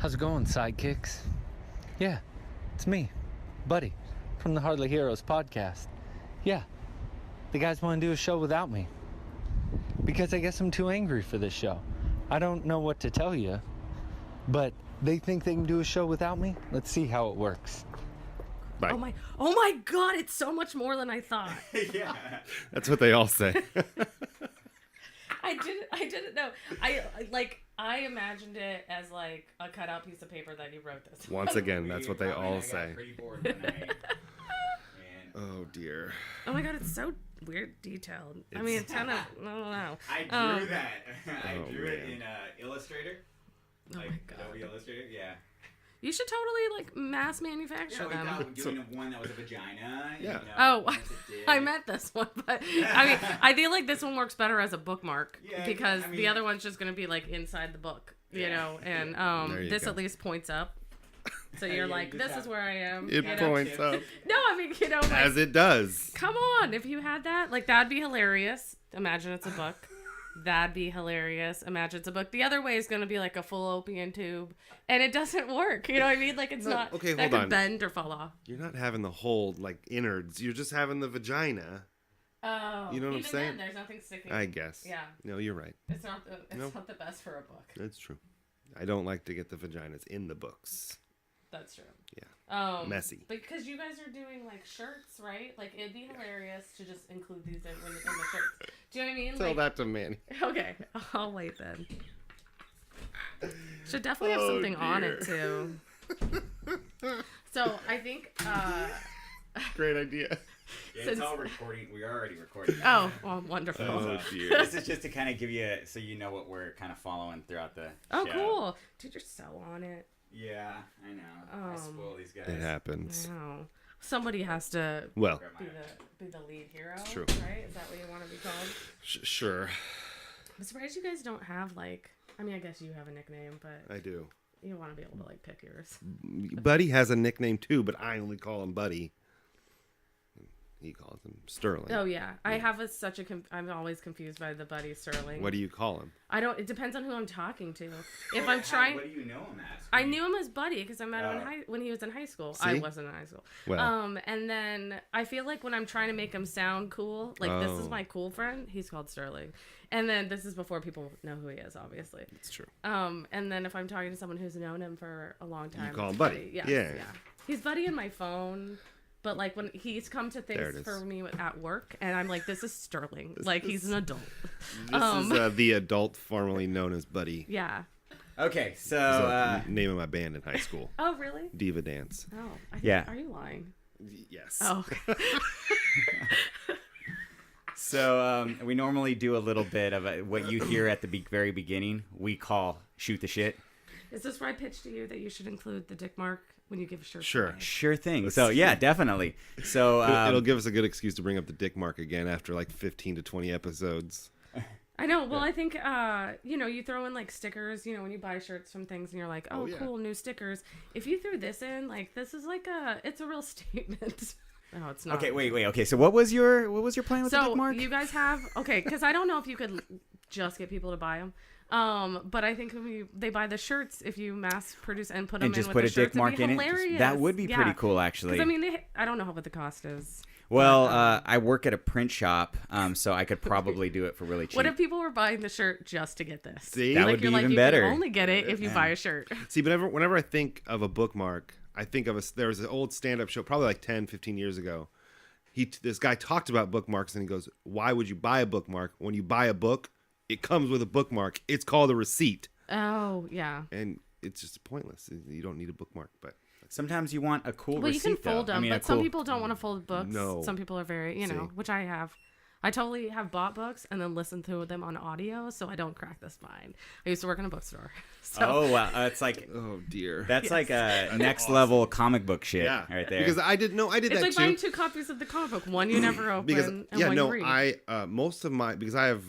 How's it going, sidekicks? Yeah, it's me, Buddy, from the Hardly Heroes podcast. Yeah, the guys want to do a show without me. Because I guess I'm too angry for this show. I don't know what to tell you, but they think they can do a show without me? Let's see how it works. Bye. Oh my God! It's so much more than I thought. Yeah. That's what they all say. I didn't know. I imagined it as like a cutout piece of paper that you wrote this. Once again, that's what they all I say. got pretty bored one night. And Oh dear. Oh my God! It's so weird detailed. I mean, it's kind of I don't know. I drew that. I Oh, drew it man. in Illustrator. Oh my Like God. Adobe Illustrator. Yeah. You should totally like mass manufacture Yeah, we them. thought doing one that was a vagina. Yeah. Oh, one that's a dick. I meant this one, but I mean, I feel like this one works better as a bookmark Yeah, because I the mean- other one's just gonna be like inside the book, you Yeah. know, and There you this go. at least points up. So you're Yeah, like, you just this have- is where I am. It you know? points up No, I mean, you know, like, as it does. come on, if you had that, like that'd be hilarious. Imagine it's a book. That'd be hilarious. Imagine it's a book. The other way is going to be like a fallopian tube, and it doesn't work. You know what I mean? Like it's No, not. okay, that hold could on. bend or fall off. You're not having the whole like innards. You're just having the vagina. Oh, You know what I'm even saying? Then, there's nothing sticking. I guess. Yeah, No, you're right. it's not the No. not the best for a book. That's true. I don't like to get the vaginas in the books. That's true. Yeah. Messy. Messy. Because you guys are doing like shirts, right? Like it'd be hilarious to just include these in the shirts. Do you know what I mean? Tell Like, that to Manny. okay, I'll wait then. Should definitely have Oh, something on dear. it too. So I think. Great idea. Yeah, Since- it's all recording. We are already recording. Oh, well, wonderful. Oh So, dear. This is just to kind of give you, so you know what we're kind of following throughout the Oh, show. cool. Dude, you're so on it. Yeah, I know. I spoil these guys. It happens. Wow. Somebody has to Well, Grab be mine. the lead hero. It's true. Right? Is that what you want to be called? sure. I'm surprised you guys don't have like. I mean, I guess you have a nickname, but I do. you want to be able to like pick yours. Buddy has a nickname too, but I only call him Buddy. He calls him Sterling. Oh yeah, I have I'm always confused by the Buddy Sterling. What do you call him? I don't. It depends on who I'm talking to. If I'm trying. What do you know him as? I knew him as Buddy because I met him Oh. when he was in high school. I See? wasn't in high school. Well. And then I feel like when I'm trying to make him sound cool, like this is Oh. my cool friend, he's called Sterling. And then this is before people know who he is, obviously. It's true. And then if I'm talking to someone who's known him for a long time, call it's him Buddy. Yes, Yeah. He's Buddy in my phone. But like when he's come to There it things is. for me at work, and I'm like, this is Sterling. Like he's an adult. This is the adult formerly known as Buddy. Yeah. Okay, so It's the name of my band in high school. Oh really? Diva Dance. Oh. I think, Yeah. Are you lying? Yes. Oh. Okay. we normally do a little bit of what you hear at the very beginning. We call shoot the shit. Is this where I pitched to you that you should include the dick mark when you give shirts Sure. away? Sure thing. So yeah, definitely. So It'll give us a good excuse to bring up the dick mark again after like 15 to 20 episodes. I know. Well, I think you throw in like stickers. You know, when you buy shirts from things, and you're like, oh, yeah. cool, new stickers. If you threw this in, like, this is like it's a real statement. No, it's not. okay, wait. Okay, so what was your plan with the So dick mark? you guys have because I don't know if you could just get people to buy them. But I think they buy the shirts if you mass produce and put them and in just with put the a shirts, dick mark it'd be in it. hilarious. That would be pretty Yeah. cool, actually. 'Cause, I mean, I don't know what the cost is. Well, I work at a print shop, so I could probably do it for really cheap. What if people were buying the shirt just to get this? See? That Like, would be you're like, even you better. can only get it if you buy a shirt. See, but whenever I think of a bookmark, I think of there was an old stand-up show probably like 10, 15 years ago. This guy talked about bookmarks and he goes, why would you buy a bookmark? When you buy a book, it comes with a bookmark. It's called a receipt. Oh, yeah. And it's just pointless. You don't need a bookmark, but Sometimes you want a cool Well, you receipt, can fold though. them, I mean, a but some cool- people don't want to fold books. No. Some people are very, See. which I have. I totally have bought books and then listened to them on audio, so I don't crack the spine. I used to work in a bookstore. So, Oh, wow. It's like oh dear. that's like a next level comic book shit yeah, right there. Because I did it's that like too. buying 2 copies of the comic book. One you never open, Because and yeah, one no, you read. most of my because I have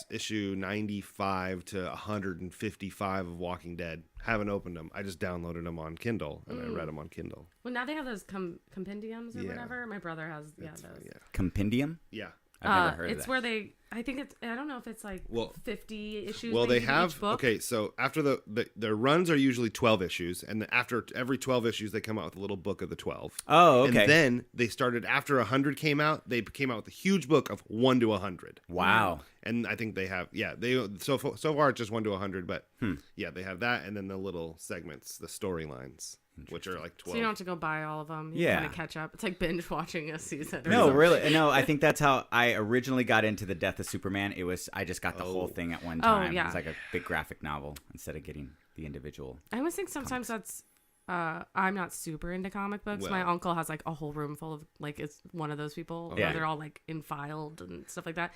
issue 95 to 155 of Walking Dead. Haven't opened them. I just downloaded them on Kindle and I read them on Kindle. Well, now they have those compendiums or Yeah. whatever. My brother has those. Yeah. Compendium? Yeah. I've never heard of It's that. where I think it's. I don't know if it's like Well- 50 issues. Well, they maybe in have each book. okay. So after their runs are usually 12 issues, and after every 12 issues, they come out with a little book of the 12. Oh, okay. And then they started after 100 came out. They came out with a huge book of 1 to 100. Wow. And I think they have so far it's just 1 to 100, but yeah, they have that, and then the little segments, the storylines, which are like 12. So you don't have to go buy all of them. You Yeah. kind of catch up. It's like binge watching a season. or No, something. really. No, I think that's how I originally got into the Death of Superman. I just got the whole thing at one time. yeah. It was like a big graphic novel instead of getting the individual. I always think sometimes that's. I'm not super into comic books. Well- My uncle has like a whole room full of like it's one of those people. Yeah. Where they're all like infiled and stuff like that.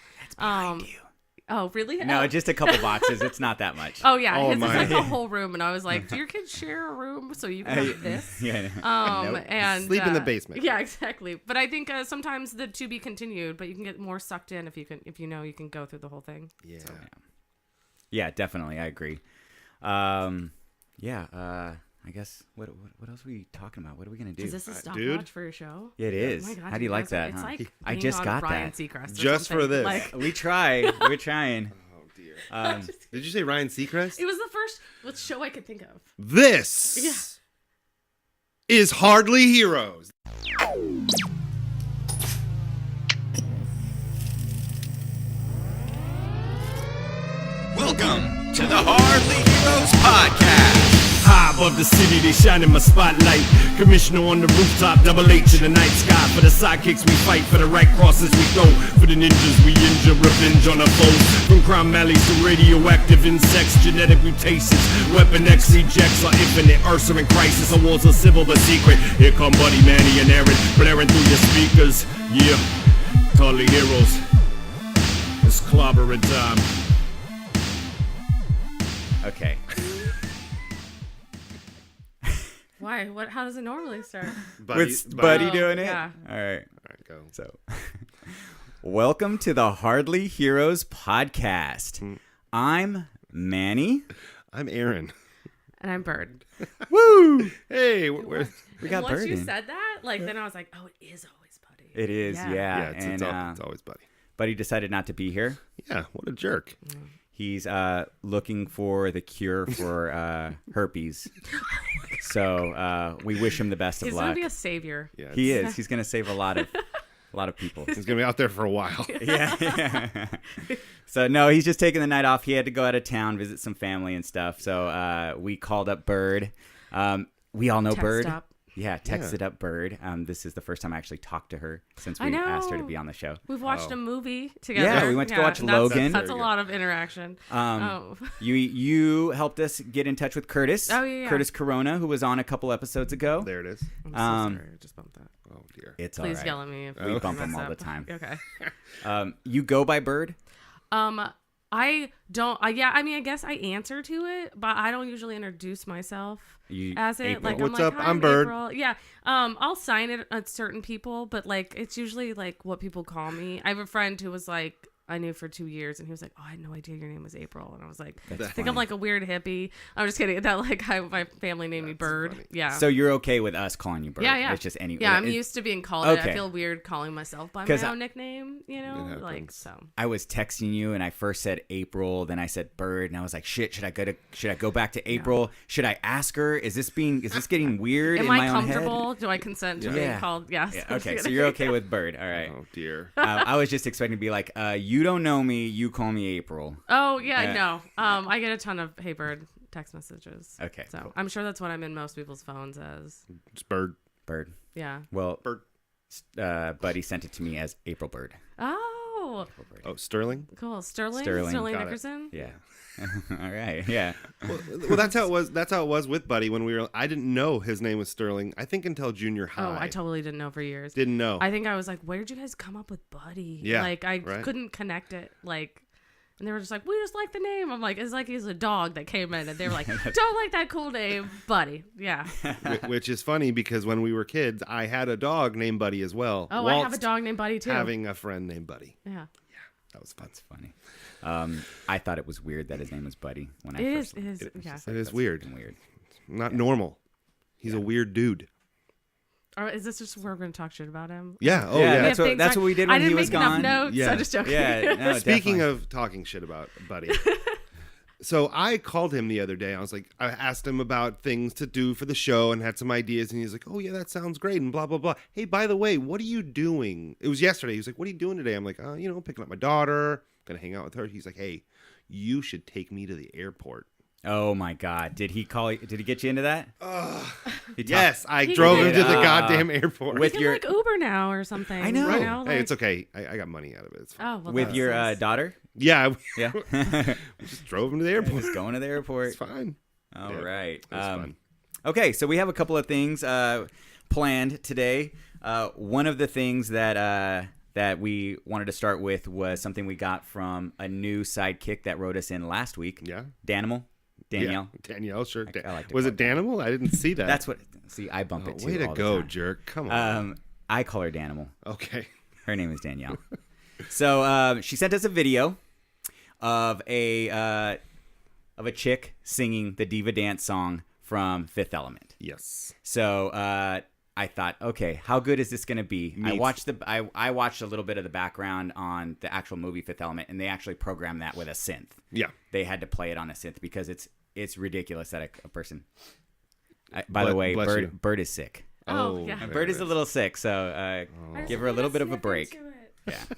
Oh, really? No, Oh. just a couple boxes. It's not that much. Oh yeah, Oh, his is my. like a whole room, and I was like, "Do your kids share a room so you can have this?" Yeah. Nope. And Sleep in the basement. Yeah, exactly. But I think sometimes the to be continued, but you can get more sucked in if you can go through the whole thing. Yeah. Yeah, definitely. I agree. I guess what else are we talking about? What are we gonna do? Is this a stopwatch dude. for your show? It is. Oh my God, How do you like guys are- that? It's huh? like I being just on got Ryan that. Seacrest or Just for something. this. Like, We try. We're trying. Oh dear. Um, Did you say Ryan Seacrest? it was the first show I could think of. This is Hardly Heroes. Welcome to the Hardly Heroes Podcast. High above the city, they shine in my spotlight. Commissioner on the rooftop, double H in the night sky. For the sidekicks we fight, for the right crosses we go. For the ninjas we injure, revenge on our foes. From crime alleys to radioactive insects, genetic mutations. Weapon X rejects are infinite, Ursa in crisis. Our wars are civil but secret. Here come Buddy, Manny, and Aaron, blaring through your speakers. Yeah, Hardly Heroes. It's clobbering time. okay. Why? What? How does it normally start? With Buddy Oh, doing it? yeah. All right. All right, go. So, welcome to the Hardly Heroes Podcast. I'm Manny. I'm Aaron. And I'm Bird. Woo! Hey, where? We got Once Bird you in. said that, like then I was like, oh, it is always Buddy. It is, yeah. Yeah, and it's always Buddy. Buddy decided not to be here. Yeah, what a jerk. He's looking for the cure for herpes. So we wish him the best of He's luck. gonna be a savior. Yeah, He is. He's gonna save a lot of people. He's gonna be out there for a while. Yeah. So no, he's just taking the night off. He had to go out of town, visit some family and stuff. So we called up Bird. We all know Text Bird. up. Yeah, texted up Bird. This is the first time I actually talked to her since I we asked her to know. be on the show. We've watched a movie together. Yeah, we went to go watch that's- Logan. That's a lot of interaction. You helped us get in touch with Curtis. Oh, yeah, yeah. Curtis Corona, who was on a couple episodes ago. There it is. I'm so sorry. I just bumped that. Oh dear. It's Please all right. yell at me if We I bump mess him all up. the time. Okay. You go by Bird? I don't. I mean, I guess I answer to it, but I don't usually introduce myself You- as it. April. Like, What's I'm like, up? "Hi, I'm Bird." April." Yeah. I'll sign it at certain people, but like, it's usually like what people call me. I have a friend who was like, I knew for 2 years, and he was like, "Oh, I had no idea your name was April," and I was like, That's "I think I'm funny. like a weird hippie." I'm just kidding. That like, my family named me Bird. funny. Yeah. So you're okay with us calling you Bird? yeah. It's just any. Yeah, I'm it- used to being called it. Okay. I feel weird calling myself by 'Cause my own nickname, you know? It Like, happens. so. I was texting you and I first said April, then I said Bird, and I was like, shit, should I go back to April? Should I ask her? Is this getting weird Am in I my own head? comfortable? Do I consent to being Yeah. called? Yes. Yeah, I'm okay, just so kidding. you're okay with Bird. All right. Oh dear. I was just expecting to be like, you don't know me, you call me April. Oh, yeah, Yeah. no. I get a ton of Hey Bird text messages. Okay, So cool. I'm sure that's what I'm in most people's phones as. It's Bird. Bird. Yeah. Well, Bird. Buddy sent it to me as April Bird. Oh, Oh, Sterling. cool. Sterling Sterling, got it. Nickerson? Yeah. All right. Yeah. Well, that's how it was. That's how it was with Buddy when we were. I didn't know his name was Sterling. I think until junior high. Oh, I totally didn't know for years. didn't know. I think I was like, where'd you guys come up with Buddy? Yeah, Like, I right. couldn't connect it. Like, and they were just like, we just like the name. I'm like, it's like he's a dog that came in, and they were like, don't like that cool name, Buddy. Yeah. Which is funny because when we were kids, I had a dog named Buddy as well. Oh, I have a whilst dog named Buddy too. Having a friend named Buddy. Yeah. That was fun. Funny. I thought it was weird that his name was Buddy when I It first. is. It was Yeah. just It like, is that's weird. fucking weird. Not normal. He's a weird dude. Or is this just where we're going to talk shit about him? Yeah. Oh, Yeah, yeah. that's what- that's what we did when I didn't he was make enough gone. notes. Yeah. I'm just joking. Yeah. No, Speaking definitely. of talking shit about Buddy. So I called him the other day. I was like, I asked him about things to do for the show and had some ideas. And he's like, oh, yeah, that sounds great. And blah, blah, blah. Hey, by the way, what are you doing? It was yesterday. He was like, what are you doing today? I'm like, picking up my daughter. Going to hang out with her. He's like, hey, you should take me to the airport. Oh my God! Did he call you? Did he get you into that? He talked- Yes, I He drove him did. to the goddamn airport. With You your can like Uber now or something. I know. You hey, know? it's Like- okay. I got money out of it. It's fine. Oh, well, with that's your nice. daughter? Yeah, Yeah. we just drove him to the airport. Just going to the airport. It's fine. All Yeah, right. It's fun. Okay, so we have a couple of things planned today. One of the things that we wanted to start with was something we got from a new sidekick that wrote us in last week. Yeah. Danielle. Yeah, Danielle, sure. I like to Was call it Danimal? I didn't see that. That's what. See, I bump Oh, it too. way to all the go, time. jerk. Come on. I call her Danimal. Okay. Her name is Danielle. So she sent us a video of a chick singing the diva dance song from Fifth Element. Yes. So I thought, okay, how good is this going to be? I Me watched I watched a little bit of the background on the actual movie Fifth Element, and they actually programmed that with a synth. Yeah. They had to play it on a synth because it's ridiculous that a person. By the way, bless you. Bird is sick. Oh, yeah. And Bird is a little sick, so I just give her a wanna little bit of a sniff break. into it. Yeah.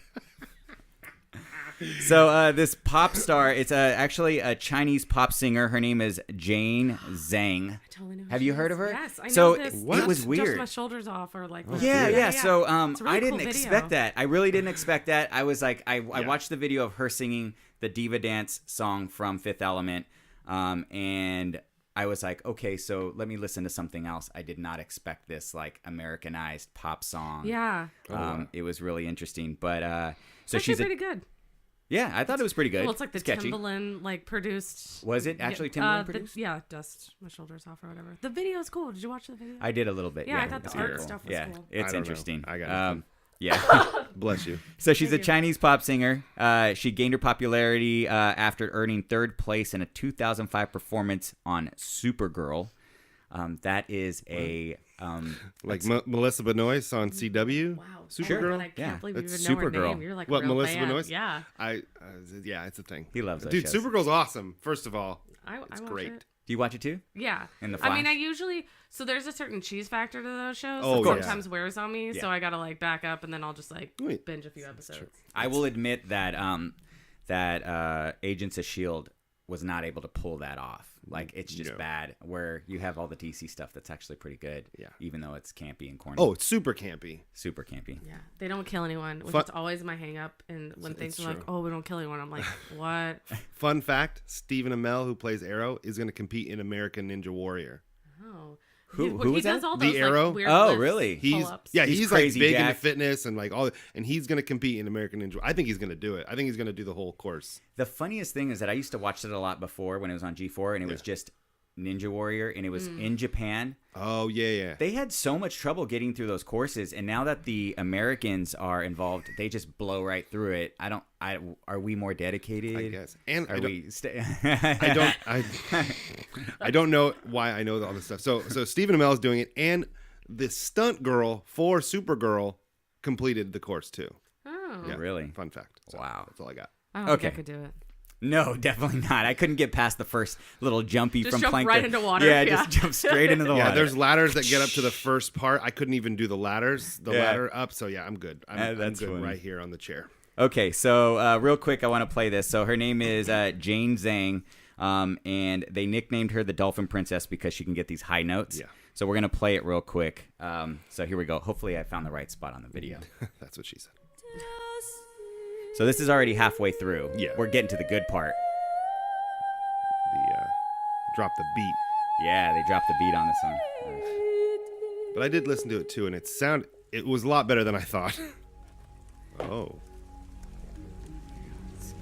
So this pop star, it's actually a Chinese pop singer. Her name is Jane Zhang. I totally know who Have she you heard is. of her? Yes, I know So this. it What? was Just weird. my shoulders off, or like. Yeah. So It's a really I cool didn't video. expect that. I really didn't expect that. I was like, I watched the video of her singing the diva dance song from Fifth Element, and I was like, okay, so let me listen to something else. I did not expect this like Americanized pop song. Yeah. It was really interesting, but so It's she's actually pretty good. yeah, I thought it was pretty good. Well, it's like the catchy. Timbaland like produced. Was it actually Yeah, Timbaland the- produced? Yeah, dust my shoulders off or whatever. The video's cool. Did you watch the video? I did a little bit. Yeah, Yeah, I thought the it's art kinda cool. stuff was yeah, cool. I it's don't know. interesting. I got nothing. Yeah. Bless you. So she's a Thank you. Chinese pop singer. She gained her popularity after earning third place in a 2005 performance on Supergirl. That is a Like Melissa Benoist on CW. Wow. Supergirl? Oh my God, I can't Yeah. believe you That's even know her Supergirl. name. You're like a What, real Melissa fan. Benoist? Yeah. Yeah, it's a thing. He loves those Dude, shows. Supergirl's awesome. First of all, I it's watch great. it. Do you watch it too? Yeah. And The I mean, Flash? I usually there's a certain cheese factor to those shows Oh, that yeah. sometimes wears on me, Yeah. so I gotta like back up and then I'll just like Wait. binge a few episodes. I will admit that Agents of S.H.I.E.L.D. was not able to pull that off. Like, it's just No. bad. Where you have all the DC stuff that's actually pretty good. Yeah. Even though it's campy and corny. Oh, it's super campy. Super campy. Yeah, they don't kill anyone, which Fun- is always my hang up. And when things It's are like, true. oh, we don't kill anyone, I'm like, what? Fun fact: Stephen Amell, who plays Arrow, is going to compete in American Ninja Warrior. Oh. Who he was does that? all The those, Arrow? Like, weird Oh, lifts, really? He's pull-ups. yeah, He's he's like crazy big into jacked. fitness and like all, and he's going to compete in American Ninja. I think he's going to do it. I think he's going to do the whole course. The funniest thing is that I used to watch it a lot before when it was on G4, and it was just Ninja Warrior, and it was in Japan. Oh yeah. They had so much trouble getting through those courses, and now that the Americans are involved, they just blow right through it. Are we more dedicated? I guess. And Are we? I don't know why I know all this stuff. So Stephen Amell is doing it, and the stunt girl for Supergirl completed the course too. Oh. Yeah. Really? Fun fact. So, Wow. That's all I got. I don't Okay. think I could do it. No, definitely not. I couldn't get past the first little jumpy Just from jump plankton. right into water, Yeah, yeah. just jump straight into the Yeah, water. there's ladders that get up to the first part. I couldn't even do the ladder up. So yeah, I'm good. I'm That's good funny. right here on the chair. Okay, so real quick, I want to play this. So her name is Jane Zhang, and they nicknamed her the Dolphin Princess because she can get these high notes. Yeah. So we're going to play it real quick. So here we go. Hopefully I found the right spot on the video. That's what she said. So this is already halfway through. Yeah. We're getting to the good part. The drop the beat. Yeah, they dropped the beat on this one. But I did listen to it too, and it was a lot better than I thought. Oh,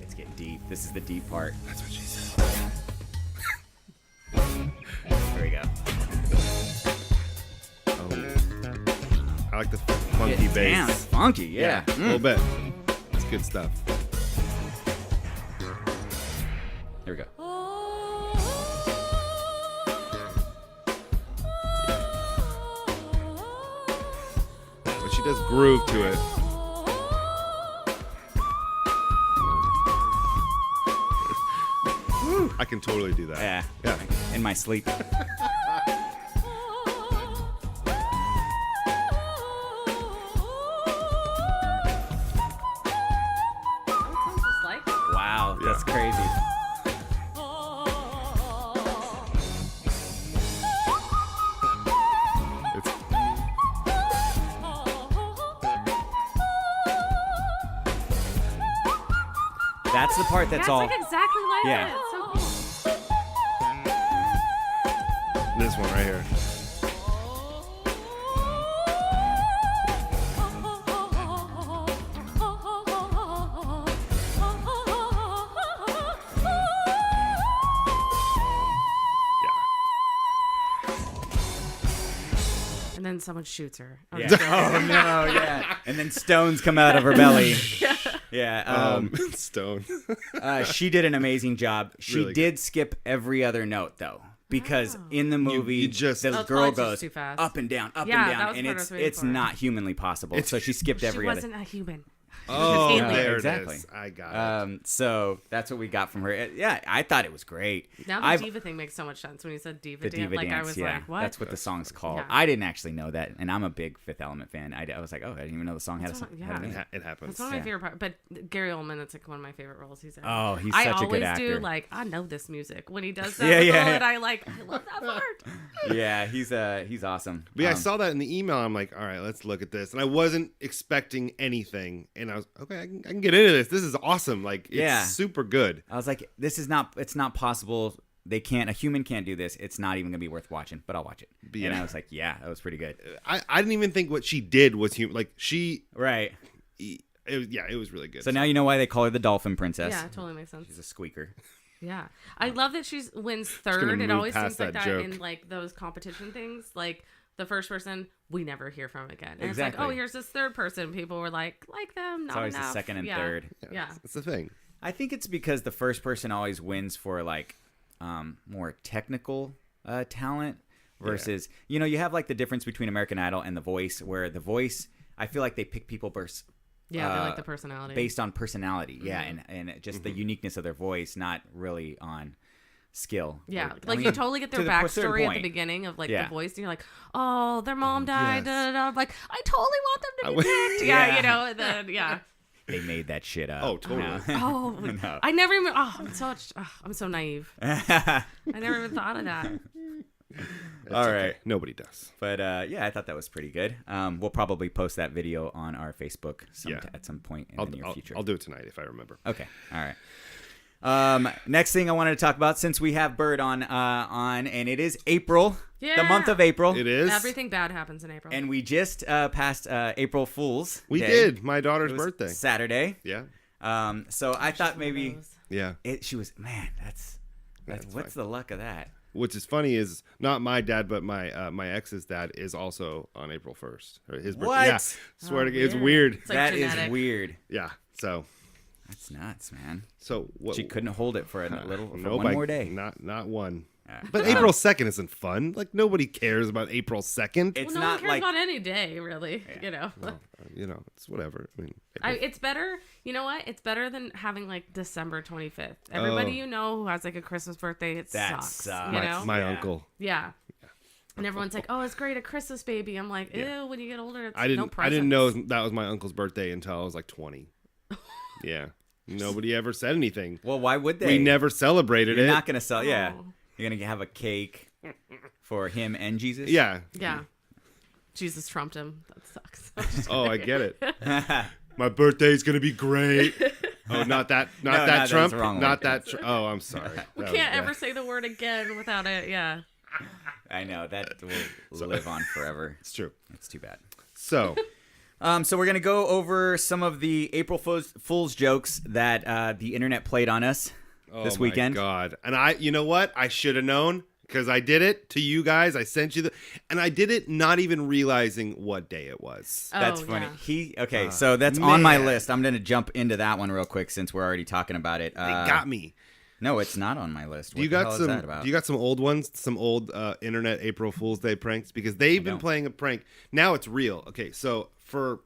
It's getting deep. This is the deep part. that's what she said. Here we go. Oh, I like the funky Damn, bass. it's funky, yeah. a little bit. It's good stuff. Here we go. But she does groove to it. I can totally do that. Yeah. Yeah. In my sleep. Just like Wow, that's Yeah. crazy. It's, That's the part that's yeah, all. it's like exactly like Yeah. it. It's so cool. this one right here. Yeah. And then someone shoots her. I'm Yeah. just Oh no, yeah. And then stones come out of her belly. Yeah. Stone. She did an amazing job. She Really did skip every other note though, because in the movie, you just- the Oh, it's girl probably just goes too fast. up and down, up Yeah, and that down, was and what I was it's waiting for. not humanly possible. So she skipped She every other. wasn't a human. Oh, alien. there Exactly. it is. I got it. So that's what we got from her. Yeah, I thought it was great. Now the I've- diva thing makes so much sense when you said diva the dance. diva Like dance, I was yeah, like, what? that's what the song's called. Yeah. I didn't actually know that, and I'm a big Fifth Element fan. I was like, oh, I didn't even know the song had a That's song. what- had a yeah. name. It happens. That's one of my Yeah. favorite parts. But Gary Oldman, that's like one of my favorite roles he's in. Oh, he's I such a always good actor. do like I know this music when he does that. Yeah, with yeah, all, yeah. And I love that part. Yeah, he's awesome. But yeah, I saw that in the email. I'm like, all right, let's look at this. And I wasn't expecting anything. And I was, okay, I can get into this. This is awesome. Like, it's Yeah. super good. I was like, it's not possible. A human can't do this. It's not even gonna be worth watching, but I'll watch it. But And yeah. I was like, yeah, that was pretty good. I didn't even think what she did was human. Like, Right. it was really good. So now you know why they call her the Dolphin Princess. Yeah, it totally makes sense. She's a squeaker. Yeah, I love that she's wins gonna third. It move always past seems like that that joke. in like those competition things. Like the first person, we never hear from again. And it's Exactly. like, oh, here's this third person. People were like them, not It's always enough. the second and Yeah. third. Yeah. That's the thing. I think it's because the first person always wins for like more technical talent versus you have like the difference between American Idol and The Voice, where The Voice, I feel like they pick people Yeah, they like the personality. based on personality, and just the uniqueness of their voice, not really on skill. Yeah, Or- like I you mean, totally get their to the certain backstory at the point. beginning of like Yeah. the voice, and you're like, oh, their mom died. yes. Da, da, da. I'm like, I totally want them to be w- picked. Yeah. Yeah, you know, and then yeah. They made that shit up. Oh, totally. No. Oh, No. I never even. Oh, I'm so naive. I never even thought of that. All right. Nobody does. But yeah, I thought that was pretty good. We'll probably post that video on our Facebook Yeah. at some point in the near future. I'll do it tonight if I remember. Okay. All right. Next thing I wanted to talk about, since we have Bird on, and it is April, the Yeah. month of April, It is. Everything bad happens in April. and we just passed April Fool's We Day. did. My daughter's It was birthday. Saturday. Yeah. So I thought maybe Yeah. she was, man, that's what's fine. the luck of that? Which is funny is not my dad, but my ex's dad is also on April 1st. Or his birthday. What? Yeah. Swear to God, it's weird. It's like That is genetic. weird. Yeah. So That's nuts, man. what? She couldn't hold it for a little, for no, one more day. Not one. Yeah. But April 2nd isn't fun. Like nobody cares about April 2nd. It's Well, no one not cares like about any day, really. You know, It's whatever. I mean, it's better. You know what? It's better than having like December 25th. Everybody you know who has like a Christmas birthday, it That sucks. sucks. You know? my Yeah. uncle. Yeah. And everyone's like, "Oh, it's great, a Christmas baby." I'm like, "Ew." When you get older, it's I no didn't presents. know that was my uncle's birthday until I was like 20. Yeah. Nobody ever said anything. well, why would they? We never celebrated You're it. not gonna sell. Yeah, Oh. you're gonna have a cake for him and Jesus. Yeah. Yeah. Jesus trumped him. That sucks. Oh, I get it. My birthday's gonna be great. Oh, not that No, that's Trump. the wrong Not one. that. Oh, I'm sorry. We That can't was ever bad. say the word again without it. Yeah. I know that will live on forever. It's true. It's too bad. So, So we're gonna go over some of the April Fool's jokes that the internet played on us this oh weekend. my God. And you know what? I should have known because I did it to you guys. I sent you and I did it not even realizing what day it was. That's Oh, funny. yeah. So that's on my man. list. I'm gonna jump into that one real quick since we're already talking about it. They got me. No, it's not on my list. What Do you the got hell some? is that about? Do you got some old ones? Some old internet April Fool's Day pranks? Because they've been don't. playing a prank. Now it's real. Okay, so for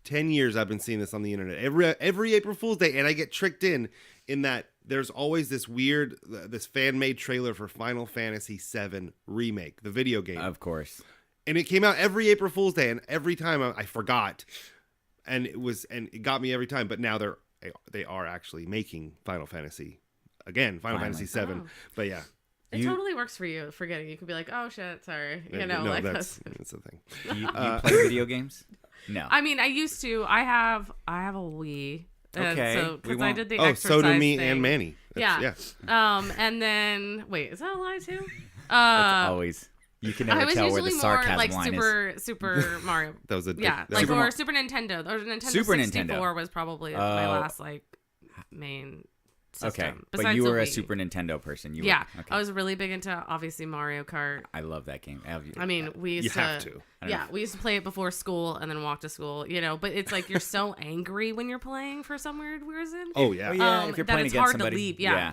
10 years I've been seeing this on the internet. Every April Fool's Day, and I get tricked in that there's always this weird, this fan made trailer for Final Fantasy VII Remake, the video game. Of course. And it came out every April Fool's Day, and every time I forgot, and it got me every time. But now they are actually making Final Fantasy again, Final Finally. Fantasy VII. Oh. But yeah, It totally works for you, forgetting. You could be like, oh shit, sorry. You know, no, like that's that's. the thing. You play video games? No. I mean, I used to. I have a Wii. And Okay, So we because I won't- did the Oh, exercise so do me thing. and Manny. Yeah. Yeah. And then wait, is that a lie too? That's always. You can I never was tell where usually the more sarcasm like line is. Super Mario. That was a Yeah, that like was- or Super Nintendo. Or Nintendo Super 64 Nintendo. was probably my last like main system. Okay, but Besides you the were a Wii. Super Nintendo person. You Yeah, were, okay. I was really big into obviously Mario Kart. I love that game. I mean, we used You to. have to. Yeah, we used to play it before school and then walk to school. You know, but it's like you're so angry when you're playing for some weird reason. Oh yeah. Oh, yeah. if you're that playing it's against hard somebody- to leave. Yeah.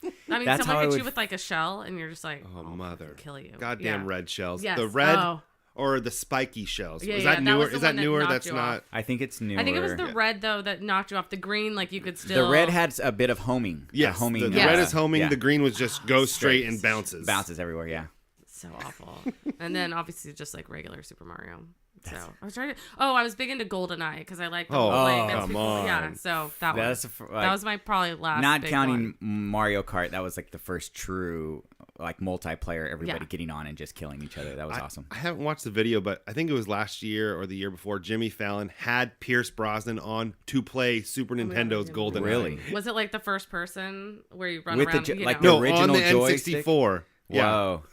I mean, That's someone how I hits you would- with like a shell, and you're just like, Oh mother. kill you. Goddamn Yeah. red shells. Yes. The red Oh. or the spiky shells. Yeah, is yeah, that that newer? was the Is that one that newer? knocked That's you not. off. I think it's newer. I think it was the red though that knocked you off. The green, like you could still. The red had a bit of homing. Yes. homing. The Yes. red is homing. yeah. The green was just go straight and bounces. Bounces everywhere. Yeah. So awful. And then obviously just like regular Super Mario. So I was trying to. Oh, I was big into GoldenEye because I liked the Oh, whole way oh, against come people. on. Yeah. So that That's was like, that was my probably last. not big counting one. Mario Kart. That was like the first true like multiplayer. Everybody Yeah. getting on and just killing each other. That was awesome. I haven't watched the video, but I think it was last year or the year before. Jimmy Fallon had Pierce Brosnan on to play Super Nintendo's GoldenEye. Really? Was it like the first person where you run With the around? jo- you like know? the No, on original the joystick? N64. Yeah. Whoa.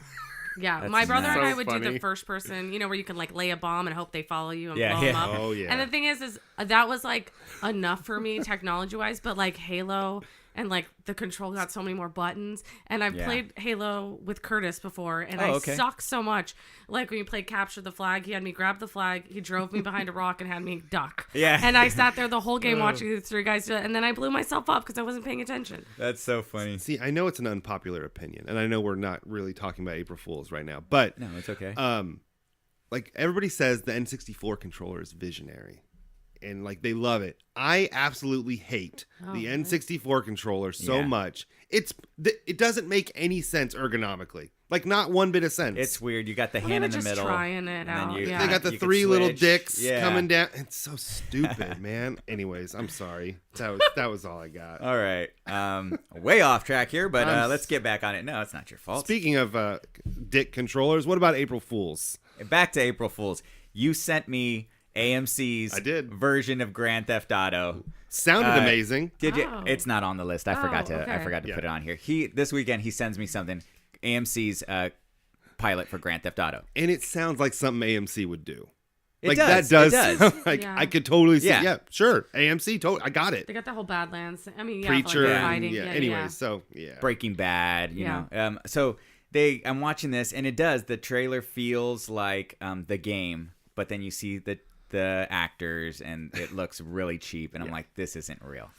Yeah, That's my brother and nuts. I So would do funny. the first person, you know, where you can like lay a bomb and hope they follow you and Yeah, blow them yeah. up. Oh, yeah. And the thing is that was like enough for me technology wise, but like Halo and like the control got so many more buttons. And I've Yeah. played Halo with Curtis before, and Oh, I okay. sucked so much. Like when you played Capture the Flag, he had me grab the flag, he drove me behind a rock and had me duck. Yeah. And I sat there the whole game watching these three guys do it, and then I blew myself up because I wasn't paying attention. That's so funny. See, I know it's an unpopular opinion, and I know we're not really talking about April Fools right now, but No, it's okay. like everybody says the N64 controller is visionary. And like they love it. I absolutely hate the N64 controller so Yeah. much. It doesn't make any sense ergonomically. Like not one bit of sense. It's weird. You got the Well, hand they in were the just middle. trying it and then out, yeah. They got the you could three little switch. dicks Yeah. coming down. It's so stupid, man. Anyways, I'm sorry. That was all I got. All right. Way off track here, but I'm let's get back on it. No, it's not your fault. Speaking of dick controllers, what about April Fools? Back to April Fools. You sent me AMC's I did. version of Grand Theft Auto. Sounded Uh, amazing. Did you? Oh. It's not on the list. I forgot to. I okay. forgot to Yeah. put it on here. This weekend he sends me something. AMC's pilot for Grand Theft Auto. And it sounds like something AMC would do. It Like does. that does, It does. sound like Yeah. I could totally see. Yeah. Yeah, sure. AMC, I got it. They got the whole Badlands. I mean, yeah, Preacher. for, like, and- fighting. yeah. Anyways, so yeah. Breaking Bad, you Yeah. know. So I'm watching this, and it does. The trailer feels like the game, but then you see the actors, and it looks really cheap, and I'm like, this isn't real.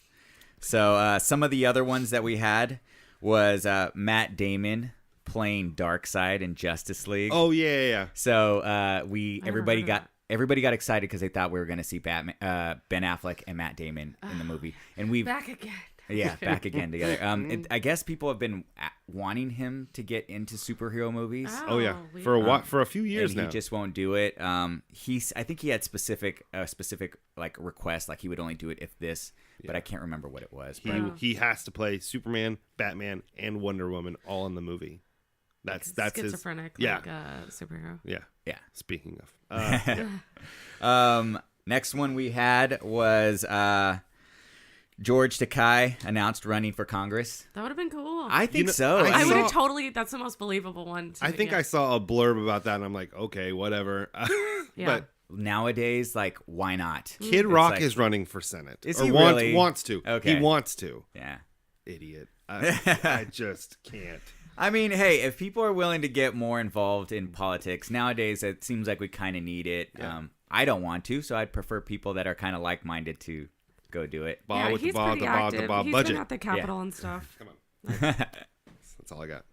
So some of the other ones that we had was Matt Damon playing Darkseid in Justice League. Oh yeah. So never everybody heard of got excited because they thought we were going to see Ben Affleck and Matt Damon in the movie, and we Back again. yeah, back again together. I guess people have been wanting him to get into superhero movies. Oh yeah. weird. For a while, for a few years And he now. just won't do it. I think he had specific like request, like he would only do it if this, but I can't remember what it was. But he has to play Superman, Batman, and Wonder Woman all in the movie. That's his. Schizophrenic, Yeah. like superhero. Yeah. yeah. Speaking of, yeah. Next one we had was George Takei announced running for Congress. That would have been cool. I think know, so. I I would saw- have totally. That's the most believable one. To I me, think yeah. I saw a blurb about that, and I'm like, okay, whatever. Yeah. But Nowadays, like, why not? Kid It's Rock like- is running for Senate. Is or he wants, really? wants to. Okay. He wants to. Yeah. Idiot. I just can't. I mean, hey, if people are willing to get more involved in politics nowadays, it seems like we kind of need it. Yeah. I don't want to, so I'd prefer people that are kind of like-minded to go do it. Ball Yeah, with the he's ball, pretty the ball, active. the ball. He's Budget. been at the Capitol and stuff. That's all I got.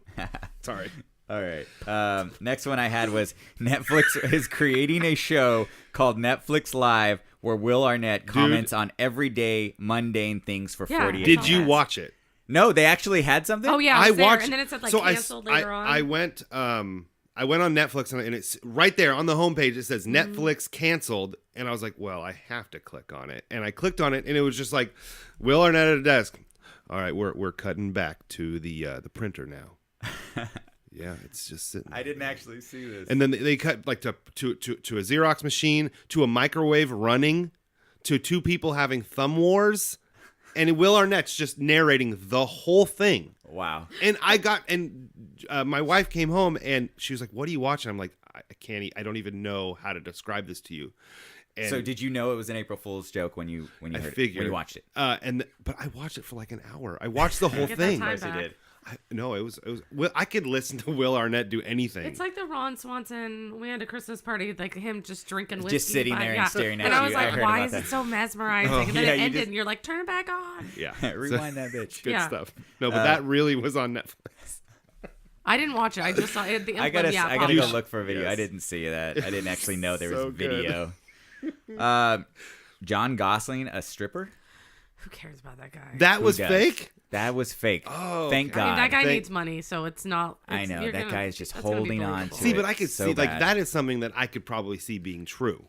Sorry. All right. Next one I had was Netflix is creating a show called Netflix Live where Will Arnett comments on everyday mundane things for Yeah, 48 I Did saw you that. watch it? No, they actually had something? Oh yeah, I it was there, watched, and then it said like so canceled later on. I went on Netflix and it's right there on the homepage. It says Mm-hmm. Netflix canceled, and I was like, well, I have to click on it, and I clicked on it, and it was just like Will Arnett at a desk. All right, we're cutting back to the printer now. Yeah, it's just sitting. I didn't actually see this. And then they cut like to a Xerox machine, to a microwave running, to two people having thumb wars, and Will Arnett's just narrating the whole thing. Wow. And my wife came home and she was like, "What are you watching?" I'm like, "I can't. I don't even know how to describe this to you." And So did you know it was an April Fool's joke when you I heard figured it, when you watched it? but I watched it for like an hour. I watched the whole Get that thing. time Of course you back. did. No, it was. Well, I could listen to Will Arnett do anything. It's like the Ron Swanson. We had a Christmas party, like him just drinking whiskey. Just sitting there and staring at And I was you. I like, heard why about is that. it so mesmerizing? And then yeah, it you ended, just- and you're like, turn it back on. yeah, Rewind that bitch. good Yeah. stuff. No, but that really was on Netflix. I didn't watch it. I just saw it. The I gotta yeah, go probably. look for a video. Yes. I didn't see that. I didn't actually know there was So good. video. John Gosling, a stripper. Who cares about that guy? That was does? fake. That was fake. Oh, Thank okay. I mean, God. that guy Thank- needs money, so it's not. I it's- know, you're that gonna- guy is just that's gonna be holding on believable. to See, it. but I could So see like bad. that is something that I could probably see being true.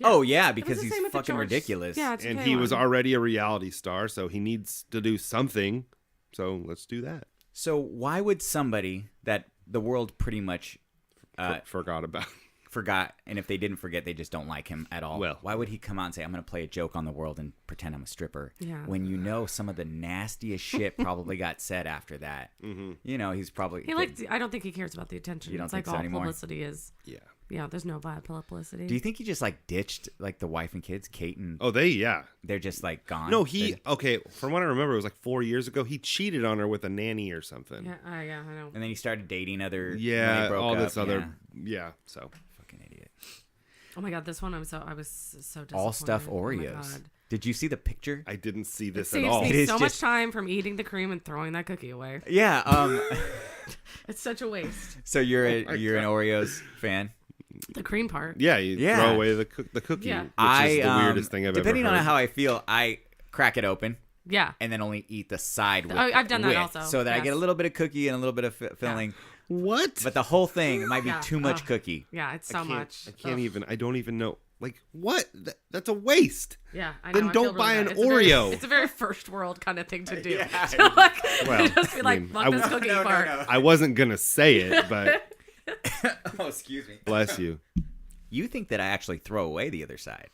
Oh yeah, It was because the he's same with the fucking George- ridiculous. Yeah, it's And okay he was one. already a reality star, so he needs to do something. So let's do that. So why would somebody that the world pretty much Forgot about. forgot, and if they didn't forget, they just don't like him at all. Well. Why would he come out and say, "I'm going to play a joke on the world and pretend I'm a stripper"? Yeah. When you know some of the nastiest shit probably got said after that. Mm-hmm. You know, he's probably He like. I don't think he cares about the attention. You don't it's think like so all anymore? publicity is. Yeah. Yeah, there's no bad publicity. Do you think he just like ditched like the wife and kids, Kate, and Oh, yeah. they're just like gone? No, okay. From what I remember, it was like 4 years ago. He cheated on her with a nanny or something. Yeah, yeah, I know. And then he started dating other. when Yeah, they broke all up. this other. Yeah. Yeah. So Fucking idiot. Oh my god, this one I was so disappointed. All stuff Oh my Oreos. God. Did you see the picture? I didn't see It this at saves all. me It is so much just- time from eating the cream and throwing that cookie away. Yeah. It's such a waste. So you're Oh my an Oreos fan. The cream part. Yeah, you Yeah. throw away the cookie, Yeah. which is the weirdest thing I've depending ever heard. on how I feel, I crack it open Yeah. and then only eat the side. With, I've done that with, also, so that I get yes. a little bit of cookie and a little bit of filling. What? But the whole thing might be Yeah. too much Ugh. cookie. Yeah, it's so I can't, much. I can't Ugh. even. I don't even know. Like what? That's a waste. Yeah, I know. Then I don't feel really buy bad. an It's a very- Oreo. it's a very first world kind of thing to do. Yeah. So like, Well, just be I like, mean, fuck I this w- cookie No, no, part. no. I wasn't gonna say it, but Oh, excuse me. bless you. You think that I actually throw away the other side?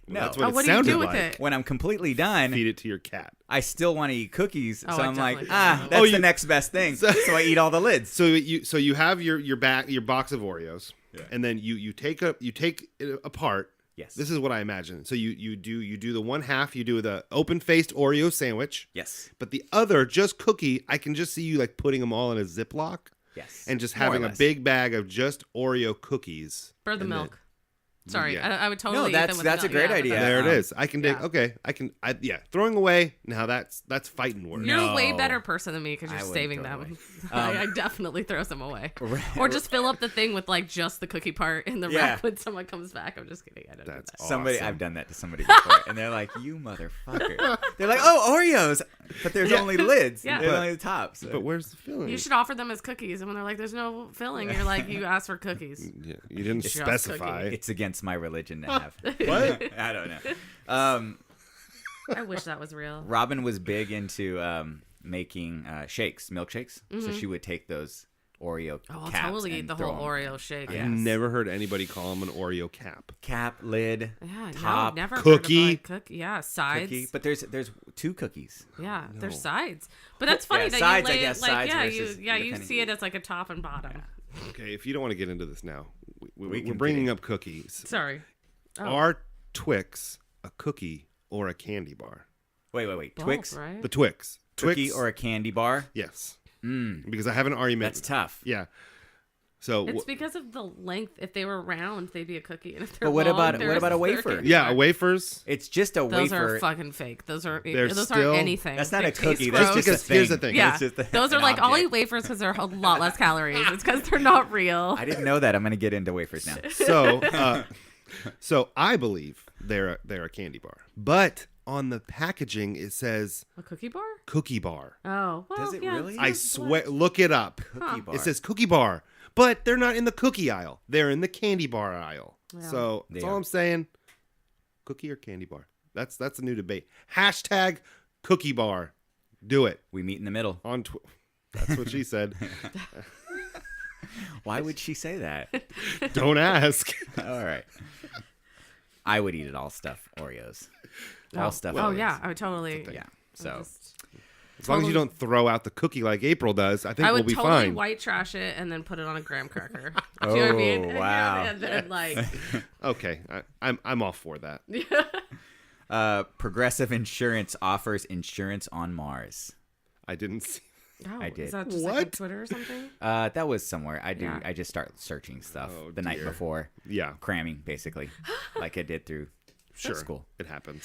No. That's what Oh, it what do you sounded do with like. it? When I'm completely done, Feed it to your cat. I still want to eat cookies. Oh, so I I'm like, definitely do. that's Oh, the you- next best thing. So I eat all the lids. So you have your box of Oreos, and then you take it apart. Yes. This is what I imagine. So you do the one half. You do the open faced Oreo sandwich. Yes. But the other, just cookie, I can just see you like putting them all in a Ziploc. Yes. And just More or having a less. big bag of just Oreo cookies. For the And then- milk. Sorry, Yeah. I would totally. No, eat that's- them with that's a milk. great Yeah, idea. but There it that's- is. I can dig. yeah. Okay, throwing away. Now that's fighting words. You're a way No. better person than me because I you're wouldn't saving throw them. away. I definitely throw some away, Right. or just fill up the thing with like just the cookie part in the Yeah. rack when someone comes back. I'm just kidding. I don't That's do that. Somebody, awesome. I've done that to somebody before, and they're like, "You motherfucker!" They're like, "Oh, Oreos," but there's only lids. Yeah. There's But- only the tops. But where's the filling? You should offer them as cookies, and when they're like, "There's no filling," you're like, "You asked for cookies." Yeah, you didn't Just specify. It's against my religion to have. What? I don't know. I wish that was real. Robin was big into making shakes, milkshakes. So she would take those Oreo Oh, I'll caps totally eat and the throw whole 'em. Oreo shake. Yeah. I've yes. never heard anybody call them an Oreo cap. Cap, lid, Yeah, top, no, never cookie. Heard of, like, yeah, sides. cookie. But there's 2 cookies. Yeah, there's sides. But that's funny Yeah, that sides, you I lay guess, it like sides yeah, versus you depending. see it as like a top and bottom. Okay, if you don't want to get into this now, We we're can bringing get up cookies. Sorry. Oh, Are Twix a cookie or a candy bar? Wait. both, Twix, right? The Twix. cookie Twix, or a candy bar? yes. Mm, Because I have an argument. that's tough. Yeah. So It's because of the length. If they were round, they'd be a cookie. And if they're But what long, about they're a wafer? candy yeah, bar. wafers. It's just a Those wafer. are fucking fake. Those aren't still- anything. That's not They a cookie. taste That's gross. just a Because thing. here's the thing. Yeah, It's just those are an like I'll object. eat wafers because they're a lot less calories. It's because they're not real. I didn't know that. I'm gonna get into wafers now. So I believe they're a candy bar, but on the packaging it says A cookie bar? cookie bar. Oh, well, Does it yeah, really? it's I just swear, look it up. Cookie bar. It says cookie bar, but they're not in the cookie aisle. They're in the candy bar aisle. Yeah. So that's They all are. I'm saying. Cookie or candy bar? That's a new debate. Hashtag cookie bar. Do it We meet in the middle. on Twitter. That's what she said. Why would she say that? Don't ask. All right. I would eat it all stuff Oreos. All stuff. Oh Oreos. yeah, I would totally. Yeah. I'm So just- As long as you don't throw out the cookie like April does, I think I we'll would be totally fine. white trash it and then put it on a graham cracker. Do you know what I mean? Oh, wow. And then like, Okay, I'm all for that. Progressive Insurance offers insurance on Mars. I didn't see. oh, I did. Is that just like on What? Twitter or something? That was somewhere. Yeah. I just start searching stuff Oh, the night dear. before, Yeah, cramming basically, like I did through sure. school. It happens.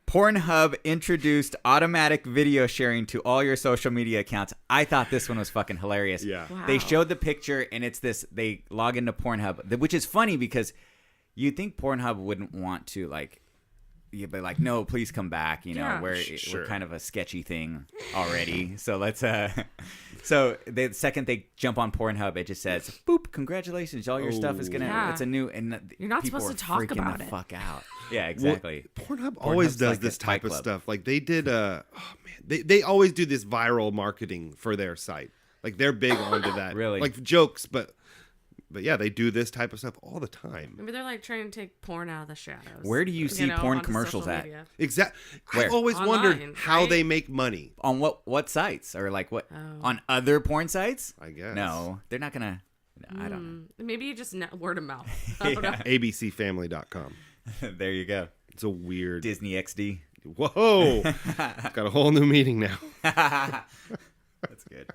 Pornhub introduced automatic video sharing to all your social media accounts. I thought this one was fucking hilarious. Yeah. Wow. They showed the picture and it's this, they log into Pornhub, which is funny because you'd think Pornhub wouldn't want to like, you'd be like, no, please come back. You know, Yeah. Sure. we're kind of a sketchy thing already. So let's, so the second they jump on Pornhub, it just says, boop, congratulations. All your stuff is going to, Yeah. it's a new, and You're not people supposed to are talk freaking about the it. fuck out. Yeah, exactly. Pornhub always Pornhub's does like this a Fight type of Club. stuff. Like they did. Oh man, they always do this viral marketing for their site. Like they're big onto that. Really? Like jokes, but yeah, they do this type of stuff all the time. Maybe they're like trying to take porn out of the shadows. Where do you see know, porn onto commercials social at? media. Exactly. I Where? always Online, wondered how right? they make money. On what sites or like what Oh. on other porn sites? I guess. No, they're not gonna. No, I don't Maybe you just word of mouth. I don't know. ABCFamily.com. know. There you go. It's a weird. Disney XD. Whoa! Got a whole new meeting now. That's good.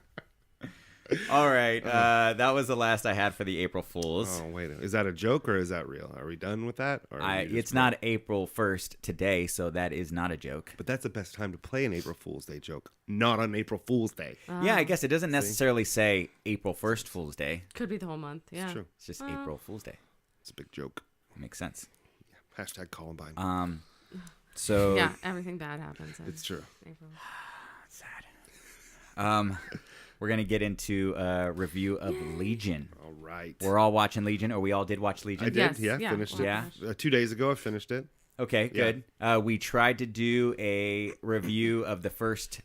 All right, that was the last I had for the April Fools. Oh wait, is that a joke or is that real? Are we done with that? Or are we just It's not April 1st today, so that is not a joke. But that's the best time to play an April Fool's Day joke. Not on April Fool's Day. Yeah, I guess it doesn't necessarily say April 1st Fool's Day. Could be the whole month. Yeah. True. It's just April Fool's Day. It's a big joke. Makes sense. Hashtag Columbine. So Yeah. Everything bad happens. in it's true. April. sad. We're gonna get into a review of Legion. All right. We're all watching Legion, or we all did watch Legion. I did. Yes, Yeah, yeah, finished well, it. Yeah. 2 days ago, I finished it. Okay, good. We tried to do a review of the first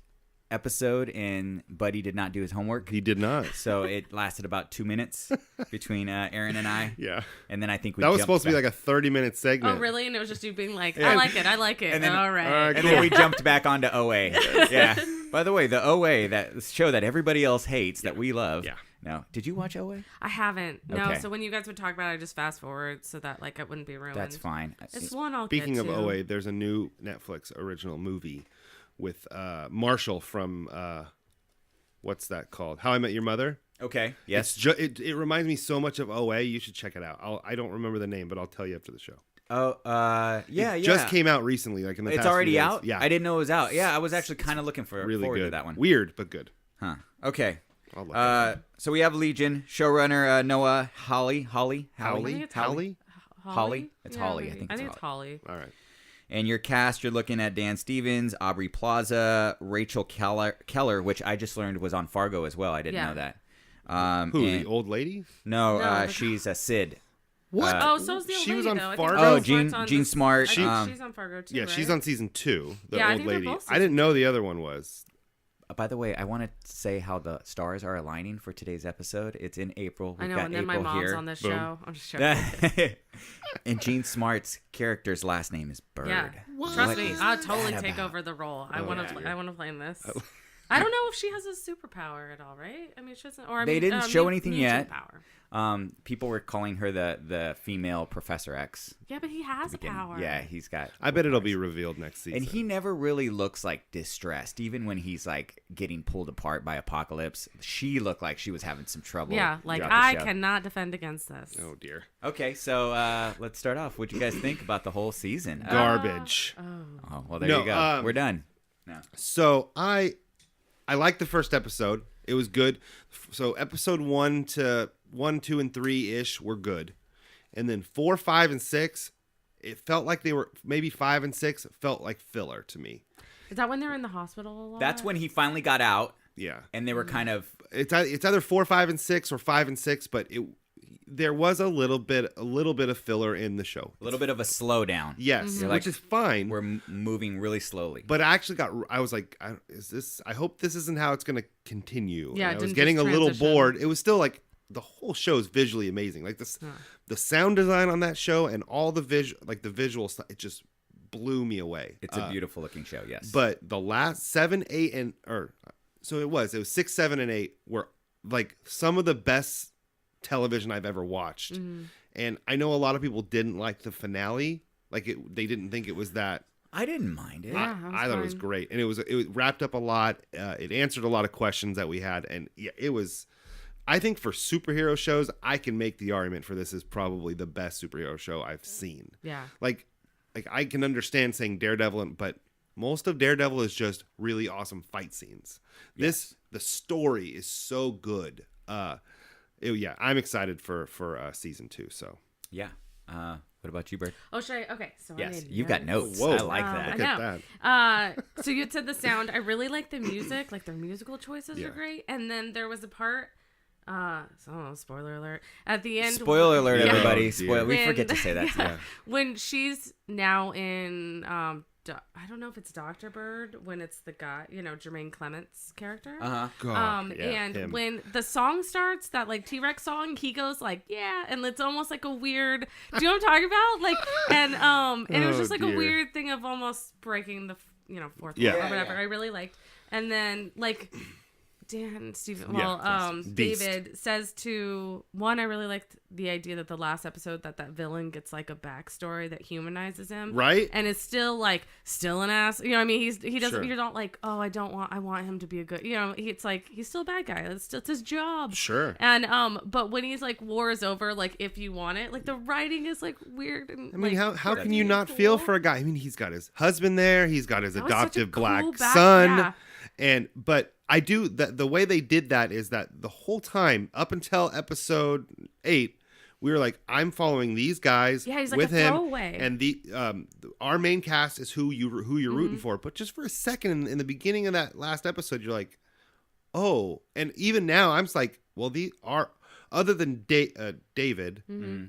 episode, and Buddy did not do his homework. He did not. So it lasted about 2 minutes between Aaron and I. Yeah. And then I think we That was jumped supposed to be back- like a 30-minute segment. Oh, really? And it was just you being like, Yeah. I like it. I like it. And then- All right. All right, And then we jumped back onto OA. Yeah. By the way, the OA, that show that everybody else hates that we love. Yeah. No. Did you watch OA? I haven't. No. Okay. So when you guys would talk about it, I just fast forward so that like it wouldn't be ruined. That's fine. It's one I'll Speaking get of to. OA, there's a new Netflix original movie with Marshall from what's that called? How I Met Your Mother. Okay. Yes. It reminds me so much of OA. You should check it out. I don't remember the name, but I'll tell you after the show. Oh, yeah, It yeah. just came out recently, like in the It's past few already days. out? Yeah, I didn't know it was out. Yeah, I was actually kind of looking really forward good. to that one. Weird, but good. Huh. Okay. I'll look at it. So we have Legion, showrunner Noah Hawley. Howley? it's Howley? Holly? It's Holly. I maybe. think I it's think it's Holly. All right. And your cast, you're looking at Dan Stevens, Aubrey Plaza, Rachel Keller, which I just learned was on Fargo as well. I didn't Yeah. know that. Who, and- the old lady? No, No, she's a Sid. What? Oh, so's the old She was lady, on though. I think Fargo? Rachel Oh, Jean- Smart's on Jean this- Smart, I think um, she's on Fargo too. Yeah, right? she's on season 2, the Yeah, I old think they're lady. both I didn't know the other one was. By the way, I want to say how the stars are aligning for today's episode. It's in April. I We've know, got and then my April mom's here. on this Boom. show. I'm just joking. And Jean Smart's character's last name is Bird. Yeah, What trust me, is I'll totally that take about? over the role. I want to. I want to play in this. I don't know if she has a superpower at all, right? I mean, she doesn't. Or I They mean, didn't show anything mutual yet. Power. People were calling her the female Professor X. Yeah, but he has a power. Yeah, he's got. I bet it'll be revealed next season. And he never really looks like distressed, even when he's like getting pulled apart by Apocalypse. She looked like she was having some trouble. Yeah, like throughout the I show. cannot defend against this. Oh dear. Okay, so let's start off. What do you guys think about the whole season? Garbage. Oh, well, there No, you go. We're done. So I liked the first episode. It was good. So episode 1, 2, and 3 ish were good, and then 4, 5, and 6, it felt like they were maybe 5 and 6 felt like filler to me. Is that when they're in the hospital a lot? That's when he finally got out, Yeah, and they were kind of. it's either 4, 5, and 6 or 5 and 6, but there was a little bit of filler in the show. A little bit of a slowdown. Yes, You're which like, is fine. We're moving really slowly. But I was like, I hope this isn't how it's going to continue. Yeah, And it I was didn't getting a just little transition. bored. It was still like the whole show is visually amazing. Like this, the sound design on that show and all the visual stuff, it just blew me away. It's a beautiful looking show, yes. But the last 7, 8, so it was 6, 7, and 8 were like some of the best television I've ever watched. Mm-hmm. And I know a lot of people didn't like the finale. Like they didn't think it was that. I didn't mind it. Yeah. I thought it was fine. great, and it wrapped up a lot. It answered a lot of questions that we had, and yeah, it was. I think for superhero shows, I can make the argument for this is probably the best superhero show I've seen. Yeah. Like I can understand saying Daredevil, but most of Daredevil is just really awesome fight scenes. The story is so good. I'm excited for season 2. So Yeah. What about you, Bird? Oh, should I? Okay, so I Yes, made you've got notes. Whoa. I like I that. look know. at that. So you had said the sound. I really like the music. Like their musical choices Yeah. are great. And then there was a part. Spoiler alert. At the end. Spoiler alert, Yeah. everybody. Oh, dear. We When- forget to say that. yeah. Yeah. When she's now in I don't know if it's Dr. Bird when it's the guy, Jermaine Clement's character. Uh-huh. God, yeah, And him. when the song starts, that like T-Rex song, he goes like, yeah, and it's almost like a weird. Do you know what I'm talking about? Like, and it was Oh, just like dear. a weird thing of almost breaking the fourth Yeah. wall or Yeah, whatever. yeah. I really liked, and then like. Dan Steven Yeah, Beast. David says to one, I really liked the idea that the last episode that villain gets like a backstory that humanizes him, Right? and is still an ass. You know what I mean? He doesn't. Sure. You're not like, oh, I want him to be a good. It's like he's still a bad guy. It's his job. Sure. And but when he's like, war is over, like if you want it, like the writing is like weird and. I mean, like, how can you not feel for a guy? I mean, he's got his husband there. He's got his That was such a adoptive cool black back- son. yeah. But I do that. The way they did that is that the whole time up until episode 8, we were like, I'm following these guys Yeah, he's like with a him, throwaway. and our main cast is who you're Mm-hmm. rooting for. But just for a second in the beginning of that last episode, you're like, oh, and even now I'm just like, well, other than David, Mm-hmm.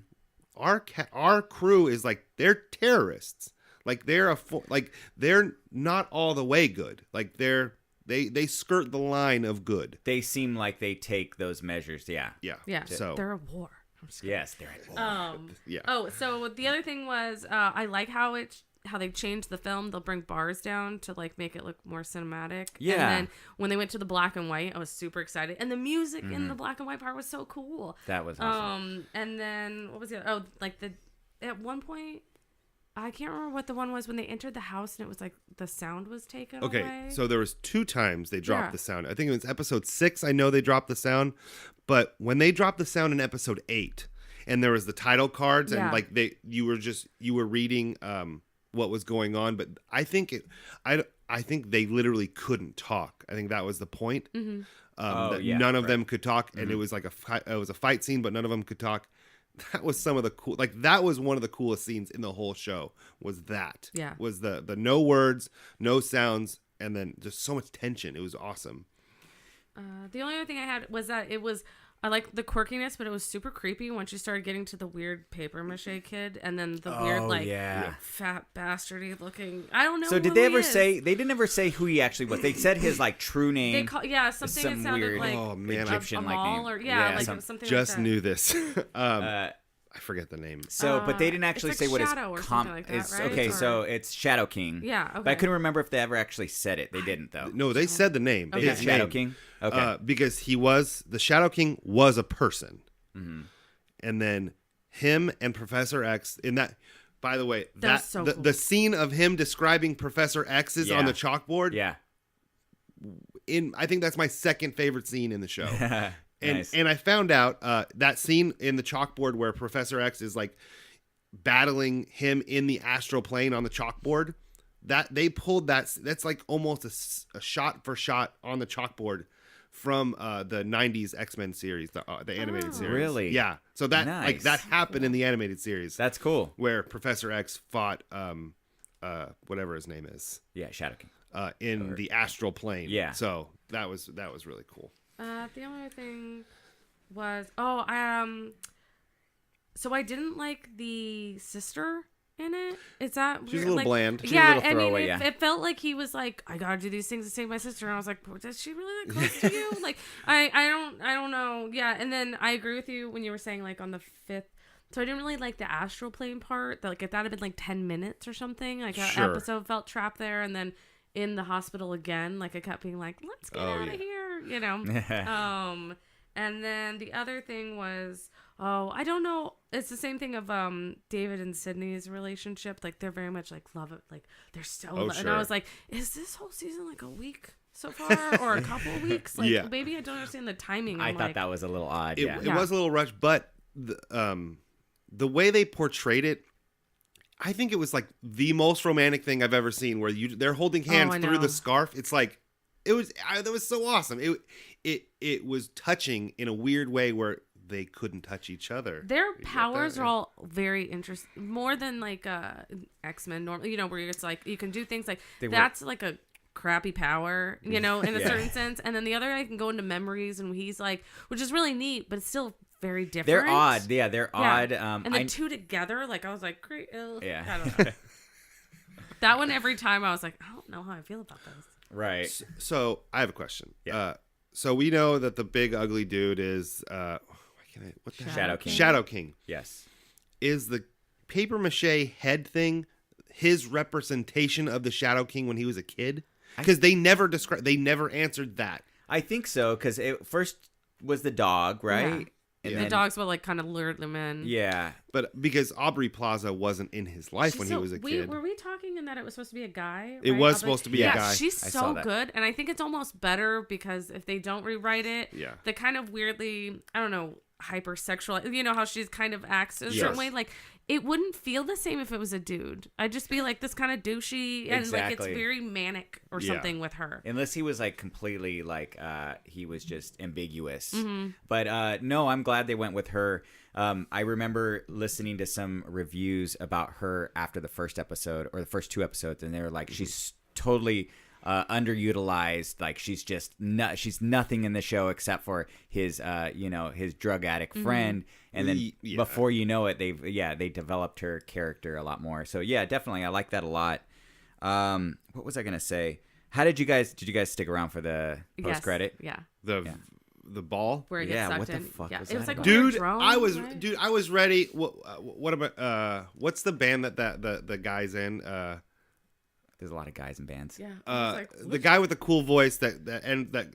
our crew is like they're terrorists. Like they're not all the way good. Like they skirt the line of good. They seem like they take those measures. Yeah. Yeah. Yeah. So they're a war. I'm just kidding. Yes, they're at war. yeah. Oh, so the other thing was I like how they changed the film. They'll bring bars down to like make it look more cinematic. Yeah. And then when they went to the black and white, I was super excited. And the music in the black and white part was so cool. That was awesome. And then what was the other? Oh, like at one point, I can't remember what the one was when they entered the house and it was like the sound was taken Okay. away. So there was 2 times they dropped Yeah. the sound. I think it was episode 6. I know they dropped the sound, but when they dropped the sound in episode 8, and there was the title cards, and Yeah. like you were reading what was going on, but I think they literally couldn't talk. I think that was the point. Mm-hmm. That yeah, none of right. them could talk, and it was like it was a fight scene, but none of them could talk. That was some of the cool, like that was one of the coolest scenes in the whole show. Was that? Yeah. Was the no words, no sounds, and then just so much tension. It was awesome. The only other thing I had was that I like the quirkiness, but it was super creepy once you started getting to the weird paper mache kid, and then the weird fat bastardy looking. I don't know. So did who they he ever is. say? They didn't ever say who he actually was. They said his like true name. They call something some that sounded weird- like Oh man, a Egyptian like mall name. or Yeah, like some- something. just like that. knew this. uh, I forget the name. So, but they didn't actually it's say like what his Shadow or something like that, is. right? Okay, Or- so it's Shadow King. Yeah, But I okay. couldn't remember if they ever actually said it. They didn't though. No, they said the name. Okay. His Shadow name. King. Okay. Because the Shadow King was a person, and then him and Professor X in that. By the way, That's so cool. the scene of him describing Professor X's Yeah. on the chalkboard. yeah. I think that's my second favorite scene in the show. And Nice. and I found out that scene in the chalkboard where Professor X is like battling him in the astral plane on the chalkboard. That they pulled that's like almost a shot for shot on the chalkboard from the 90s X-Men series, the animated series. Really? Yeah. So that Nice. that happened in the animated series. That's cool. where Professor X fought whatever his name is Yeah, Shadow King. in the astral plane. Yeah. So that was really cool. The only other thing was so I didn't like the sister in it. Is that She's a weird? little Like, bland. She's a yeah, little I mean, throwaway, it felt like he was like, I gotta do these things to save my sister, and I was like, is she really that close to you? Like, I don't know. Yeah, and then I agree with you when you were saying like on the 5th. So I didn't really like the astral plane part. Like if that had been like 10 minutes or something, like an Sure. episode felt trapped there, and then in the hospital again, like I kept being like, let's get out of here, you know. And then the other thing was, I don't know. It's the same thing of David and Sydney's relationship. Like they're very much like love it. Like they're so. And sure. I was like, is this whole season like a week so far, or a couple of weeks? Like Yeah. maybe I don't understand the timing. I I'm thought like, that was a little odd. It, Yeah. it was a little rushed, but the way they portrayed it, I think it was like the most romantic thing I've ever seen. Where they're holding hands I through know. the scarf. It's like that was so awesome. It was touching in a weird way where they couldn't touch each other. Their You get powers that? are all very interesting, more than like X-Men normally, you know, where it's like you can do things like that's like a crappy power, you know, in a Yeah. certain sense, and then the other I can go into memories, and he's like, which is really neat, but it's still very different. They're odd. Yeah, they're odd. And the two together, like I was like, great. Yeah. I don't know. That one every time I was like, I don't know how I feel about this. Right. So I have a question. Yeah. So we know that the big ugly dude is what the Shadow King. Shadow King. Yes. Is the paper mache head thing his representation of the Shadow King when he was a kid? Because they never answered that. I think so, because it first was the dog, right? And The dogs will like kind of lured them in. Yeah. But because Aubrey Plaza wasn't in his life when he So was a kid. Were we talking in that it was supposed to be a guy? It right? was Aubrey- supposed to be a guy. She's I saw so that. good, and I think it's almost better because if they don't rewrite it, Yeah. the kind of weirdly, I don't know, hypersexual. You know how she's kind of acts a Yes. certain way. Like it wouldn't feel the same if it was a dude. I'd just be like this kind of douchey, and like it's Exactly. very manic or Yeah. something with her. Unless he was like completely like he was just ambiguous. Mm-hmm. But no, I'm glad they went with her. I remember listening to some reviews about her after the first episode or the first 2 episodes, and they were like, she's totally underutilized. Like she's just she's nothing in the show except for his his drug addict Mm-hmm. friend. And then Yeah. before you know it, they developed her character a lot more. So yeah, definitely, I like that a lot. What was I gonna say? Did you guys stick around for the post credit? Yeah. The ball. Where it gets Yeah, sucked what the in. fuck yeah. was It was that like about? a weird Dude, drone, I was right? ready. What about what's the band that the guy's in? There's a lot of guys in bands. Yeah. I was like, The guy with the cool voice that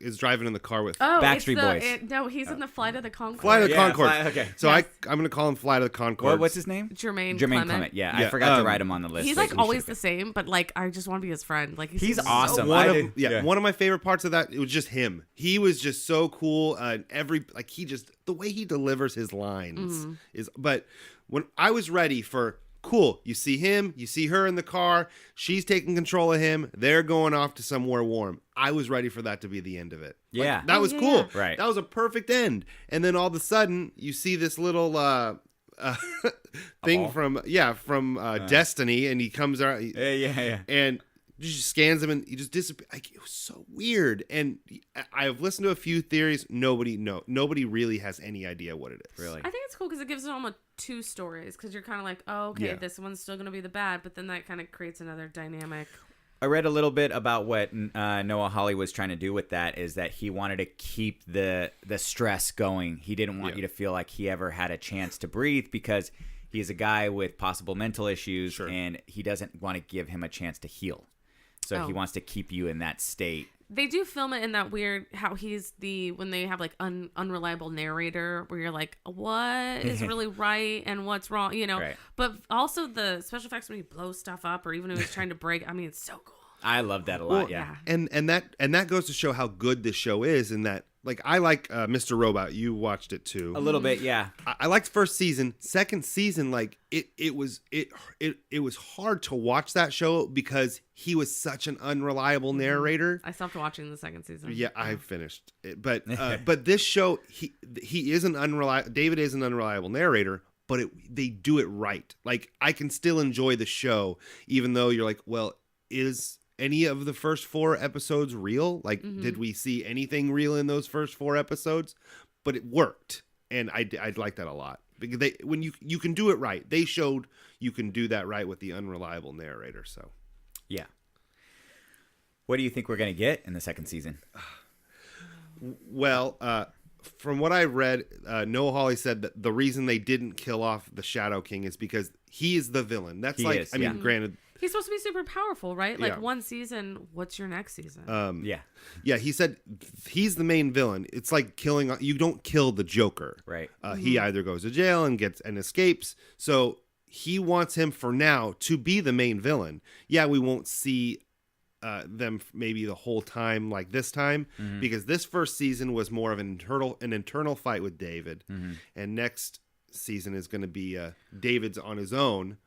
is driving in the car with oh, Backstreet Boys. No, he's in the Flight of the Conchords. Fly to the Yeah, Concord. okay. So Yes. I'm gonna call him Fly to the Concord. What's his name? Jermaine Clement. Yeah, I Yeah, forgot to write him on the list. He's but like we always should've the same, but like I just want to be his friend. Like He's seems so awesome. cool. One of my favorite parts of that, it was just him. He was just so cool. The way he delivers his lines is. But when I was ready for cool, you see him, you see her in the car, she's taking control of him, they're going off to somewhere warm. I was ready for that to be the end of it. Like, Yeah. that was yeah, cool. yeah. Right. That was a perfect end. And then all of a sudden, you see this little thing ball? from Destiny, and he comes out. Yeah. And he just scans him, and he just disappears. Like, it was so weird. And I've listened to a few theories. Nobody really has any idea what it is. Really? I think it's cool because it gives almost 2 stories because you're kind of like, oh, okay, Yeah. this one's still gonna be the bad, but then that kind of creates another dynamic. I read a little bit about what Noah Hawley was trying to do with that, is that he wanted to keep the stress going. He didn't want you to feel like he ever had a chance to breathe, because he's a guy with possible mental issues, and he doesn't want to give him a chance to heal. So he wants to keep you in that state. They do film it in that weird, how he's when they have like unreliable narrator, where you're like, what is really right and what's wrong, you know? Right. But also the special effects when he blows stuff up, or even when he's trying to break. I mean, it's so cool. I love that a lot. Yeah. And that goes to show how good this show is, in that, like, I like Mr. Robot. You watched it too. A little bit, yeah. I liked first season. Second season, like it was hard to watch that show because he was such an unreliable narrator. I stopped watching the second season. Yeah, I finished it, but this show, he is an unreliable. David is an unreliable narrator, but they do it right. Like, I can still enjoy the show, even though you're like, well, is any of the first 4 episodes real? Like, did we see anything real in those first 4 episodes? But it worked, and I like that a lot, because when you can do it right. They showed you can do that right with the unreliable narrator. So, yeah. What do you think we're gonna get in the second season? Well, from what I read, Noah Hawley said that the reason they didn't kill off the Shadow King is because he is the villain. That's I mean, granted, he's supposed to be super powerful, right? Like, Yeah. one season, what's your next season? Yeah, he said he's the main villain. It's like killing. You don't kill the Joker, Right. He either goes to jail and escapes. So he wants him for now to be the main villain. Yeah, we won't see them maybe the whole time like this time, because this first season was more of an internal fight with David, and next season is going to be David's on his own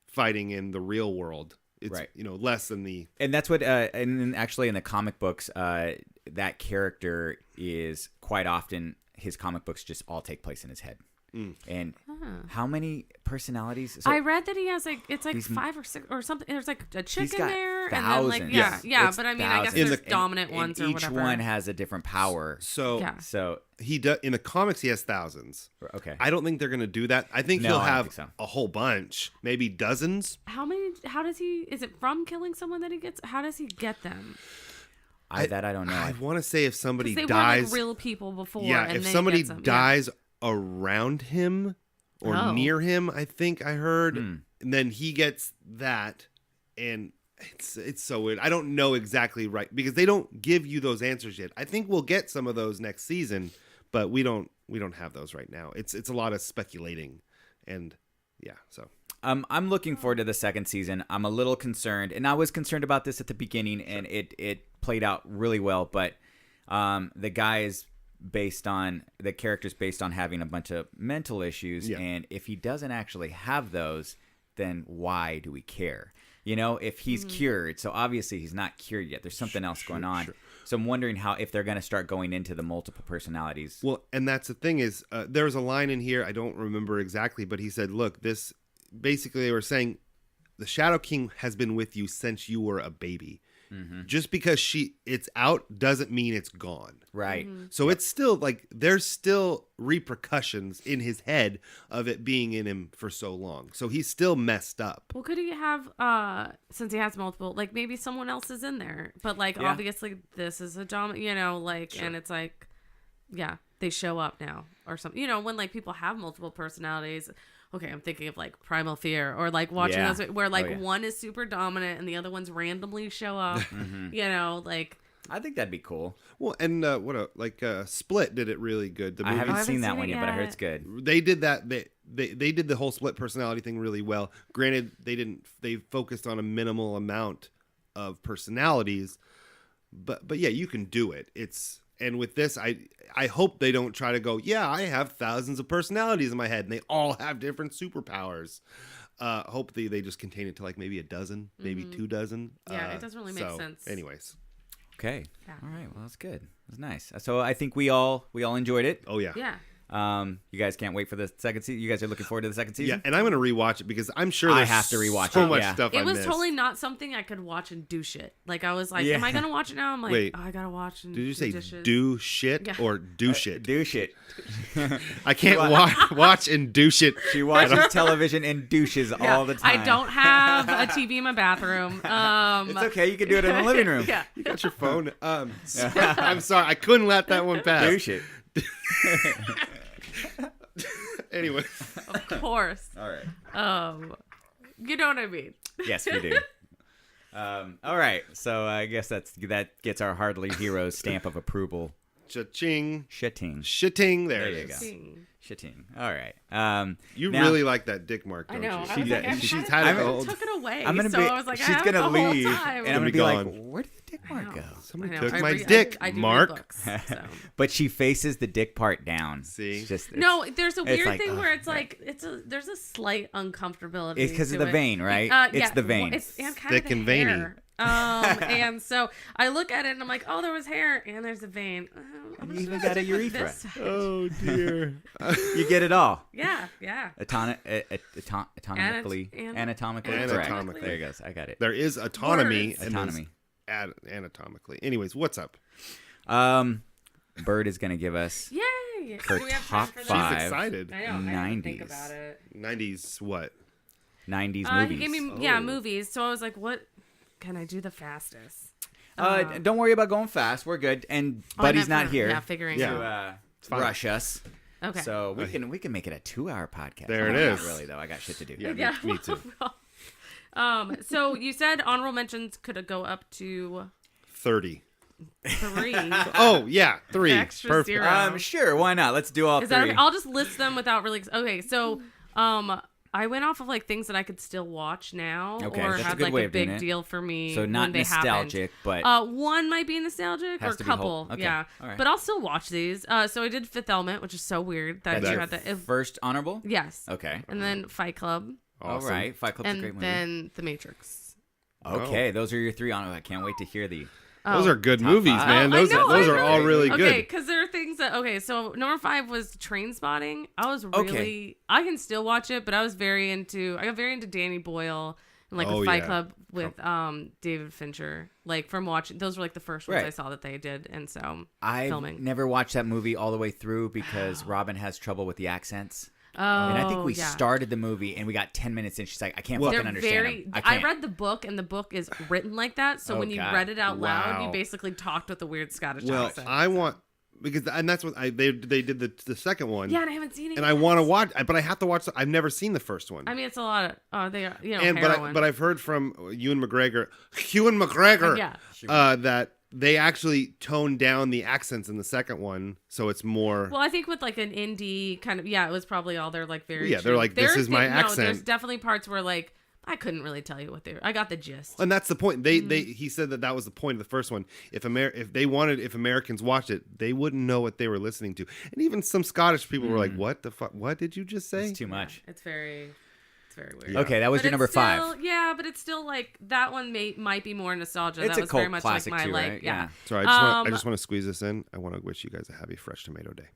fighting in the real world. It's Right. Less than the. And that's what, and actually in the comic books, that character is quite often, his comic books just all take place in his head. And how many personalities? So I read that he has it's 5 or 6 or something. There's like a chick in got there, thousands. and then like It's but I mean, I guess thousands. there's dominant ones or each whatever. one has a different power. So he does in the comics. He has thousands. Okay. I don't think they're going to do that. I think No, he'll I don't have think so. a whole bunch, maybe dozens. How many? How does he? Is it from killing someone that he gets? How does he get them? I don't know. I want to say if somebody 'Cause they dies, were like real people before. yeah. and If then somebody gets them. dies around him or near him, I think I heard, and then he gets that, and it's so weird. I don't know exactly right, because they don't give you those answers yet. I think we'll get some of those next season, but we don't have those right now. It's a lot of speculating, and yeah. So I'm looking forward to the second season. I'm a little concerned, and I was concerned about this at the beginning, and it played out really well. But the character's based on having a bunch of mental issues, and if he doesn't actually have those, then why do we care? If he's cured, so obviously he's not cured yet. There's something else going on. Sure. So I'm wondering if they're going to start going into the multiple personalities. Well, and that's the thing is, there's a line in here, I don't remember exactly, but he said, look, this, basically they were saying, the Shadow King has been with you since you were a baby. Just because it's out doesn't mean it's gone. Right. So it's still like, there's still repercussions in his head of it being in him for so long. So he's still messed up. Well, could he have, since he has multiple, like maybe someone else is in there, but like obviously this is a dominant, and it's like, yeah, they show up now or something. When like people have multiple personalities. Okay, I'm thinking of like Primal Fear, or like watching those where like one is super dominant and the other ones randomly show up. Like. I think that'd be cool. Well, and Split did it really good. The I movie. haven't seen that one yet, but I heard it's good. They did that. They did the whole split personality thing really well. Granted, they focused on a minimal amount of personalities, but yeah, you can do it. And with this, I hope they don't try to go, yeah, I have thousands of personalities in my head and they all have different superpowers. Hopefully they just contain it to like maybe a dozen, maybe 2 dozen. Yeah, it doesn't really make sense. Anyways. Okay. Yeah. All right. Well, that's good. That's nice. So I think we all enjoyed it. Oh yeah. Yeah. You guys can't wait for the second season. You guys are looking forward to the second season. Yeah, and I'm gonna rewatch it because I'm sure I there's have to rewatch so it, much yeah. stuff I It was missed. totally not something I could watch and do shit. Like I was like, Yeah. am I gonna watch it now? I'm like, Wait. oh, I gotta watch and Did you do say dishes. do shit Yeah. or do shit? Do shit. I can't watch and do shit. She watches television and douches Yeah, all the time. I don't have a TV in my bathroom. It's okay. You can do it in the living room. Yeah. You got your phone. I'm sorry, I couldn't let that one pass. Douche it. Anyway, Of course. All right. You know what I mean. Yes, we do. All right. So I guess that gets our Hardly Heroes stamp of approval. cha-ching, Shitting. shitting. There There it you is. go. Shitting. All right. You now- really like that dick mark, I don't know. you? I was She like, did- I she's had had it, it I all- took it away. I'm gonna so be. I was like, she's I have gonna it the whole leave, time. and I'm gonna Be be like, gone. "Where did the dick mark go?" Somebody I know. took I my read- dick, I do read Mark. books, so. But she faces the dick part down. See? It's just, No, there's a it's weird like, thing ugh, where it's right. like there's a slight uncomfortability. It's 'cause of to the it. vein, right? It's Yeah, the vein. well, it's and kind Thick of the and veiny. hair. And so I look at it and I'm like, oh, there was hair and there's a vein. I'm You just even gonna got a stick with urethra. this side. Oh dear. You get it all. Yeah. Anatomically Anatomically. correct. There you go. I got it. There is autonomy. Words. and Autonomy. there's anatomically. Anyways, what's up? Bird is gonna give us Yay! her Do we have top time for that? five. She's excited. I know. I had to think 90s. about it. 90s what? 90s movies. He gave me movies. So I was like, what can I do the fastest? Don't worry about going fast. We're good. And Oh, Buddy's not not for- here Yeah, figuring Yeah. out. to fine. rush us. Okay. So we can make it a 2-hour podcast. There it Not is. really though. I got shit to do. Yeah, me too. So you said honorable mentions could go up to 30. 3. Oh, yeah, 3. Extra Perfect. 0. Sure. Why not? Let's do all Is three. that okay? I'll just list them without really. Okay, so I went off of like things that I could still watch now, Okay, or that's a had good like way a of doing big it. deal for me. So not when they nostalgic, happened. but One might be nostalgic, Has or a to be whole. couple. Okay, Yeah, all right. but I'll still watch these. So I did Fifth Element, which is so weird that that's you your had that. first honorable. Yes. Okay. And then Fight Club, Awesome. All right. Fight Club's a and great movie. then The Matrix. Okay, those are your 3 honorable. I can't wait to hear the. Those Oh. are good Top movies, five. man. Oh, I Those know, those I are know. all really Okay, good. because there are things that so number 5 was Train Spotting. I was really Okay. I can still watch it, but I got very into Danny Boyle and like Oh, the Fight yeah. Club with David Fincher. Like from watching those were like the first ones Right. I saw that they did, and so I've filming. never watched that movie all the way through because Robin has trouble with the accents. Oh, And I think we yeah. started the movie and we got 10 minutes in. She's like, I can't fucking They're understand very. him. I I can't. read the book, and the book is written like that. So Oh, when you God. read it out loud, Wow. you basically talked with a weird Scottish Well, accent. I want because and that's what they did the second one. yeah, and I haven't seen it. And I yet. want to watch, but I have to watch. I've never seen the first one. I mean, it's a lot of. They are. and heroin. but I've heard from Ewan McGregor, Yeah. that they actually toned down the accents in the second one, so it's more. Well, I think with like an indie kind of, it was probably all their like very. Yeah, they're like, this is my No, there's accent. definitely parts where like I couldn't really tell you what they were. I got the gist. And that's the point. He said that was the point of the first one. If Americans watched it, they wouldn't know what they were listening to. And even some Scottish people were like, "What the fuck? What did you just say?" It's too much. It's very weird. Yeah. Okay, that was But your number it's still, 5. Yeah, but it's still like that one might be more nostalgia. It's that a was very cult much classic like my too, like right? yeah. Sorry, I just want to squeeze this in. I want to wish you guys a happy Fresh Tomato Day.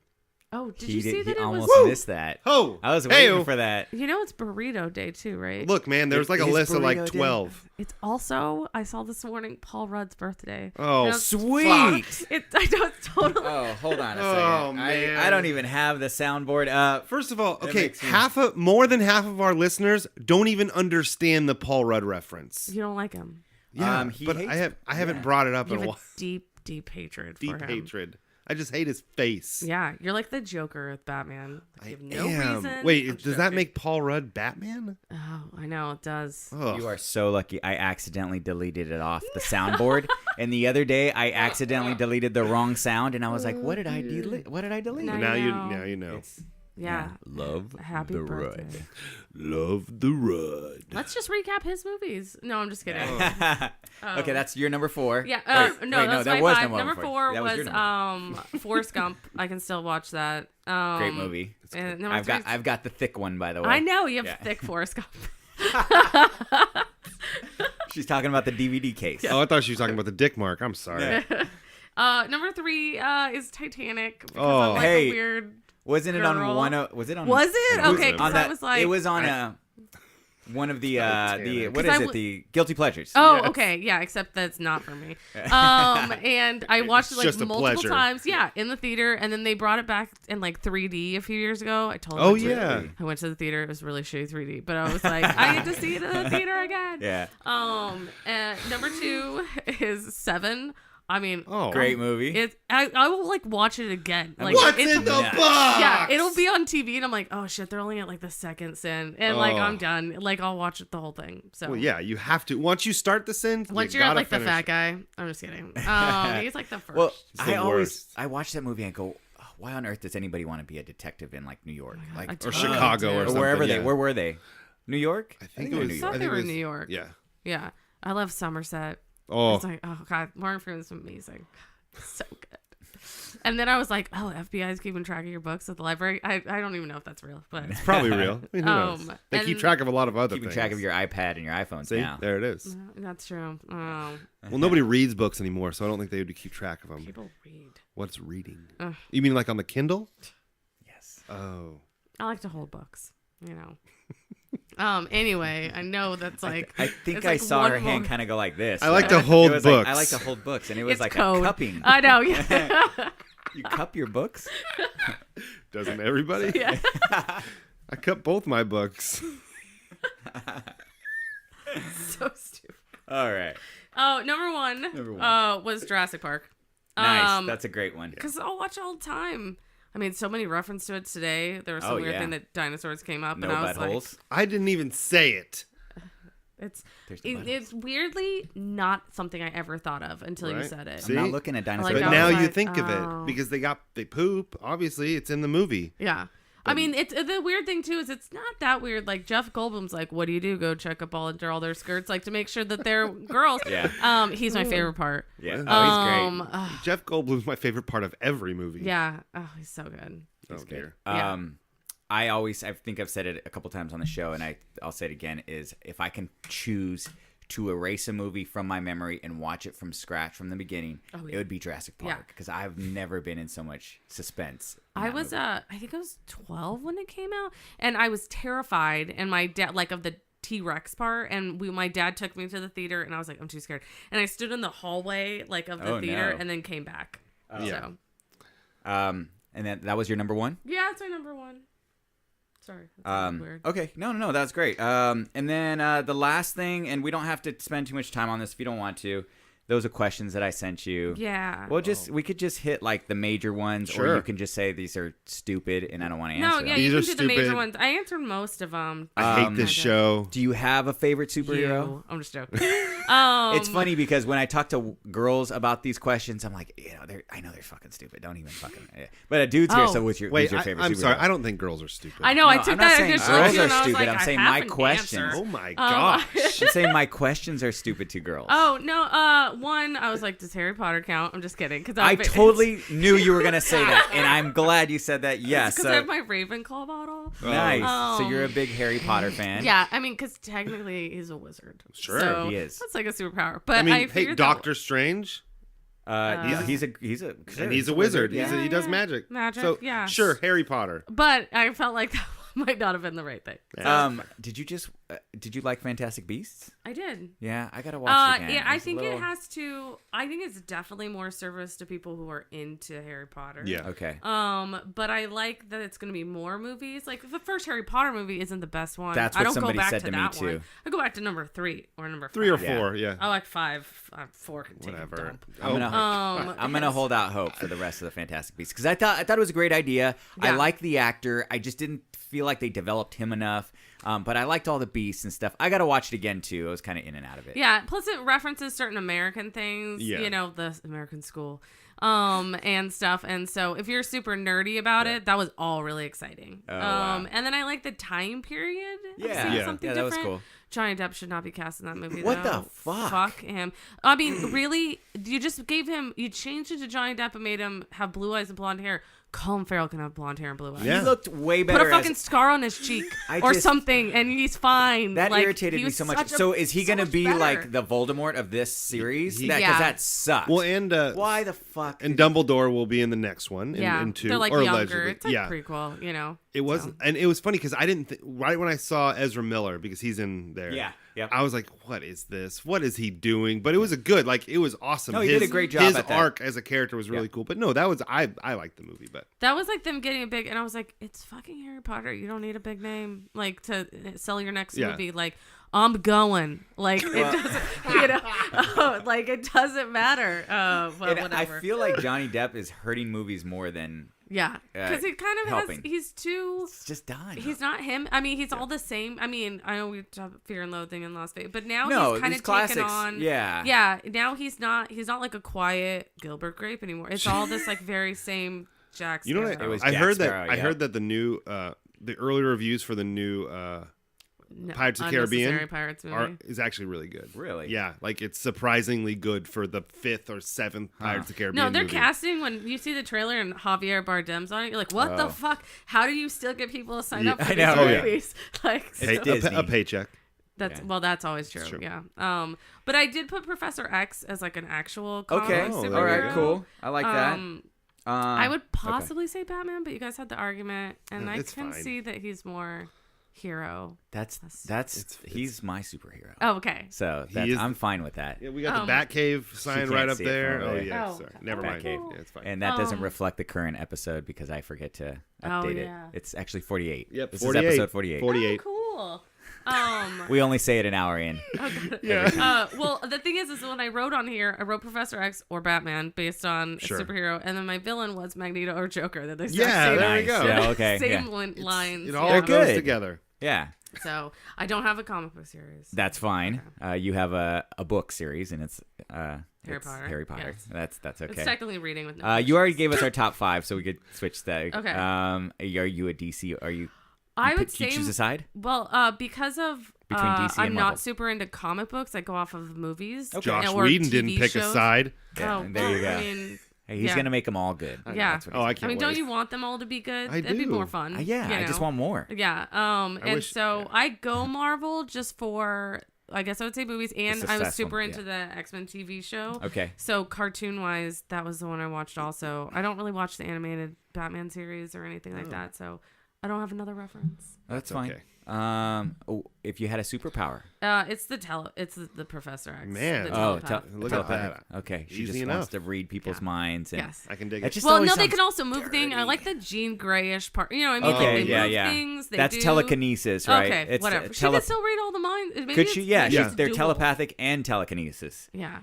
Oh, did He you see that he it almost was? missed that. Oh, I was hey-o. waiting for that. You know, it's Burrito Day too, right? Look, man, there's like a It is list of like Burrito Day. 12. It's also I saw this morning Paul Rudd's birthday. Oh, You know, Sweet. I know it's totally. Oh, hold on a Oh, second. man. I don't even have the soundboard up. First of all, That okay, makes me- more than half of our listeners don't even understand the Paul Rudd reference. You don't like him. Yeah, he but hates- I haven't brought it up You in have a a while. deep hatred Deep for him. hatred. I just hate his face. Yeah, you're like the Joker with Batman. Like, you have no Damn. reason. Wait, I'm does that joking. make Paul Rudd Batman? Oh, I know it does. Ugh. You are so lucky. I accidentally deleted it off the soundboard, and the other day I accidentally deleted the wrong sound, and I was like, "What did I delete? What did I delete?" No. Now know. you know. Yeah. Love Happy the birthday. Rudd. Love the Rudd. Let's just recap his movies. No, I'm just kidding. Okay, that's your number 4. Yeah, Wait, no, wait, that's that my was 5. number Number 4. 4 That was your number. Forrest Gump. I can still watch that. Great movie. And number I've 3 got the thick one, by the way. I know you have Yeah. thick Forrest Gump. She's talking about the DVD case. Oh, I thought she was talking about the dick mark. I'm sorry. Number 3 is Titanic. Because Oh. I'm like Hey. a weird. Wasn't it on Girl. one of? Was it on? Was it? Okay, on because I was like, it was on one of the what is it? The Guilty Pleasures. Oh, Yes. okay, yeah. Except that's not for me. And I watched it like just a multiple pleasure. times. Yeah, in the theater, and then they brought it back in like 3D a few years ago. I told. Oh them to. yeah. I went to the theater. It was really shitty 3D, but I was like, I get to see it in the theater again. Yeah. And number 2 is Seven. I mean, Oh, Great movie. I will like watch it again. Like What's it's, in the Yeah. box? yeah, it'll be on TV, and I'm like, oh shit, they're only at like the second sin, and like Oh. I'm done. Like I'll watch it the whole thing. So Well, yeah, you have to. Once you start the sin, once you you're at gotta like the finish fat it. guy, I'm just kidding. He's like the first. Well, the worst. I watch that movie and go, oh, why on earth does anybody want to be a detective in like New York, I like Or totally Chicago did. or or something. wherever yeah. they? Where were they? New York. I think they it were was. New thought York. I they think were it in was- New York. Yeah. Yeah, I love Somerset. Oh, It's like, oh god, Morgan Freeman's amazing, so good. And then I was like, oh, FBI is keeping track of your books at the library. I don't even know if that's real, but it's probably real. I mean, who knows? They keep and- track of a lot of other Keeping things. track of your iPad and your iPhones See, now. there it is. that's true. Oh, Well, nobody reads books anymore, so I don't think they would keep track of them. people read. What's reading? Ugh. You mean like on the Kindle? Yes. Oh, I like to hold books, you know. Anyway, I know that's like. I think it's I like saw one her hand more- kind of go like this. I like right? to hold It was like, books. I like to hold books, and it was It's like code. a cupping. I know. Yeah. You cup your books? doesn't everybody? Yeah. I cut both my books. So stupid. All right. Oh, number one. Number one. Was Jurassic Park. Nice. That's a great one. Because I'll watch it all the time. I mean, so many references to it today. There was some Oh, weird yeah. thing that dinosaurs came up, No and I was buttholes. I didn't even say it. like, it's There's no buttholes. it's weirdly not something I ever thought of until you Right. said it. See? I'm not looking at dinosaurs. Like, But I now was you like, think of oh. it because they poop. Obviously, it's in the movie. Yeah. I mean, it's the weird thing too is it's not that weird. Like Jeff Goldblum's like, what do you do? Go check up all their skirts, like to make sure that they're girls. Yeah. He's my favorite part. Yeah. Oh, he's great. Jeff Goldblum's my favorite part of every movie. Yeah. Oh, he's so good. Oh dear. Yeah. I think I've said it a couple times on the show, and I'll say it again, is if I can choose to erase a movie from my memory and watch it from scratch from the beginning, it would be Jurassic Park, Yeah. because I've never been in so much suspense. in I that was movie. I think I was 12 when it came out, and I was terrified, and my dad, like, of the T-Rex part, and my dad took me to the theater, and I was like, I'm too scared, and I stood in the hallway like of the Oh, theater no. and then came back. Yeah. So And that was your number one? yeah, it's my number one. Sorry, that's weird. Okay, no, that's great. And then the last thing, and we don't have to spend too much time on this if you don't want to. Those are questions that I sent you. Yeah. Well, we could just hit like the major ones, or Sure. you can just say these are stupid and I don't want to No, answer yeah, them. These you are can do the major stupid. ones. I answered most of them. I hate this show. Do you have a favorite superhero? You. I'm just joking. It's funny because when I talk to girls about these questions, I'm like, I know they're fucking stupid. Don't even fucking. Yeah. But a dude's here, Oh. so who's your Wait, favorite I'm superhero? sorry. I don't think girls are stupid. I know. I No, took I'm not that saying initially girls too, are and I was stupid. like, I'm I saying have my an questions. answer. Oh my gosh. I'm saying my questions are stupid to girls. Oh no! One, I was like, does Harry Potter count? I'm just kidding. Because I totally knew you were gonna say that, and I'm glad you said that. Yes, because I have my Ravenclaw bottle. nice. So you're a big Harry Potter fan. Yeah, I mean, because technically he's a wizard. Sure, so he is. That's like a superpower. But I mean, hey, figured Doctor Strange, He's a and he's a wizard. Yeah. He does Yeah. magic. Magic, So yeah. sure, Harry Potter. But I felt like that might not have been the right thing. Did you like Fantastic Beasts? I did. Yeah, I gotta watch it again. Yeah, I It's a think little- it has to. I think it's definitely more service to people who are into Harry Potter. Yeah. Okay. But I like that it's going to be more movies. Like the first Harry Potter movie isn't the best one. That's I what don't somebody go back said to to me, that too. one. I go back to number 3 or number 5. 3 or Yeah. 4, yeah. I like 5. 4 can take a Whatever. dump. I'm gonna hold out hope for the rest of the Fantastic Beasts because I thought it was a great idea. I Yeah. like the actor. I just didn't feel like they developed him enough. But I liked all the beasts and stuff. I gotta watch it again too. I was kind of in and out of it. Yeah, plus it references certain American things, Yeah. you know, the American school, and stuff. And so if you're super nerdy about it, that was all really exciting. wow. And then I like the time period. Of Yeah. seeing Yeah. something Yeah, that was different. cool. Johnny Depp should not be cast in that movie. What though. the fuck? Fuck him. I mean, really, you just gave him. You changed it to Johnny Depp and made him have blue eyes and blonde hair. Colin Farrell can have blonde hair and blue eyes. Yeah. He looked way better. Put a fucking scar on his cheek or something, and he's fine. That like, irritated me so much. So is he going to be like the Voldemort of this series? Because that sucks. Well, and why the fuck? And Dumbledore will be in the next one. In 2, they're like or younger. allegedly. It's like prequel, you know. It wasn't, and it was funny because I didn't right when I saw Ezra Miller because he's in there. Yeah. Yep. I was like, "What is this? What is he doing?" But it was it was awesome. No, he did a great job His at that. arc as a character was really cool. But no, that was I liked the movie, but that was like them getting a big, and I was like, it's fucking Harry Potter. You don't need a big name like to sell your next movie. Like, I'm going. Like it doesn't, you know, like it doesn't matter. But whatever. I feel like Johnny Depp is hurting movies more than because he kind of helping. he's too. It's just done. He's not him. I mean, he's all the same. I mean, I know we talk Fear and Loathing in Las Vegas, but now he's kind of taken on. Yeah. Now he's not like a quiet Gilbert Grape anymore. It's all this like very same Jack Sparrow. you know what? It was I Jack heard Sparrow, that I heard that the new the early reviews for the new Pirates of the Caribbean Pirates movie. is actually really good. Really? Yeah, like it's surprisingly good for the 5th or 7th Pirates of the Caribbean. No, they're movie. casting when you see the trailer and Javier Bardem's on it. You're like, what the fuck? How do you still get people to sign up for I these know. movies? Like, It's so- Disney. a paycheck. that's well, that's always true. true. Yeah. But I did put Professor X as like an actual comic Okay. Oh, superhero. All right. Cool. I like that. I would possibly say Batman, but you guys had the argument, and I it's can fine. see that he's more hero. He's my superhero. Oh, okay. So is- I'm fine with that. Yeah, we got the Batcave sign can't right up see it there. from Oh over yeah, there. sorry. Oh, Never mind. Batcave. Yeah, it's fine. And that doesn't reflect the current episode because I forget to update yeah. it. It's actually 48. Yep, This 48. is episode 48. 48. Oh, cool. We only say it an hour in. Well, the thing is when I wrote on here, I wrote Professor X or Batman based on Sure. a superhero, and then my villain was Magneto or Joker. That they Yeah, same, there we go. Yeah, okay. same Yeah. lines. It all They're goes good. together. Yeah. So I don't have a comic book series. That's fine. You have a book series, and it's Harry Potter. Harry Potter. Yes. That's okay. It's technically reading with no You already gave us our top 5, so we could switch that. Okay. Are you a DC? Are you? I would do say you choose a side? Well, because of Between DC and I'm Marvel. not super into comic books. I go off of movies. Okay. Josh or Whedon TV didn't pick shows. a side. Yeah, Oh, there you go. I mean, Hey, he's yeah. gonna make them all good. Yeah. That's what Oh, I he's can't I mean, wait. don't you want them all to be good? I That'd be do. more fun. yeah, you I just know? want more. Yeah. And wish- so I go Marvel just for, I guess I would say movies, and I was successful, super yeah. into the X-Men TV show. Okay. So cartoon wise, that was the one I watched also. I don't really watch the animated Batman series or anything Oh. like that, so I don't have another reference. That's fine. okay. If you had a superpower. It's the Professor X. Man. the Oh, telepath. Look at telepathic. that. Okay, she Easy just enough. wants to read people's minds. And Yes. I can dig That it. just Well, always no, they sounds can also move things. I dirty. like the Jean Greyish part. You know what I mean? Okay, like they yeah, move yeah. things. They That's do. telekinesis, right? Okay, It's whatever. She tele- can still read all the minds. Maybe Could she? Yeah, maybe it's they're dual. telepathic and telekinesis. Yeah.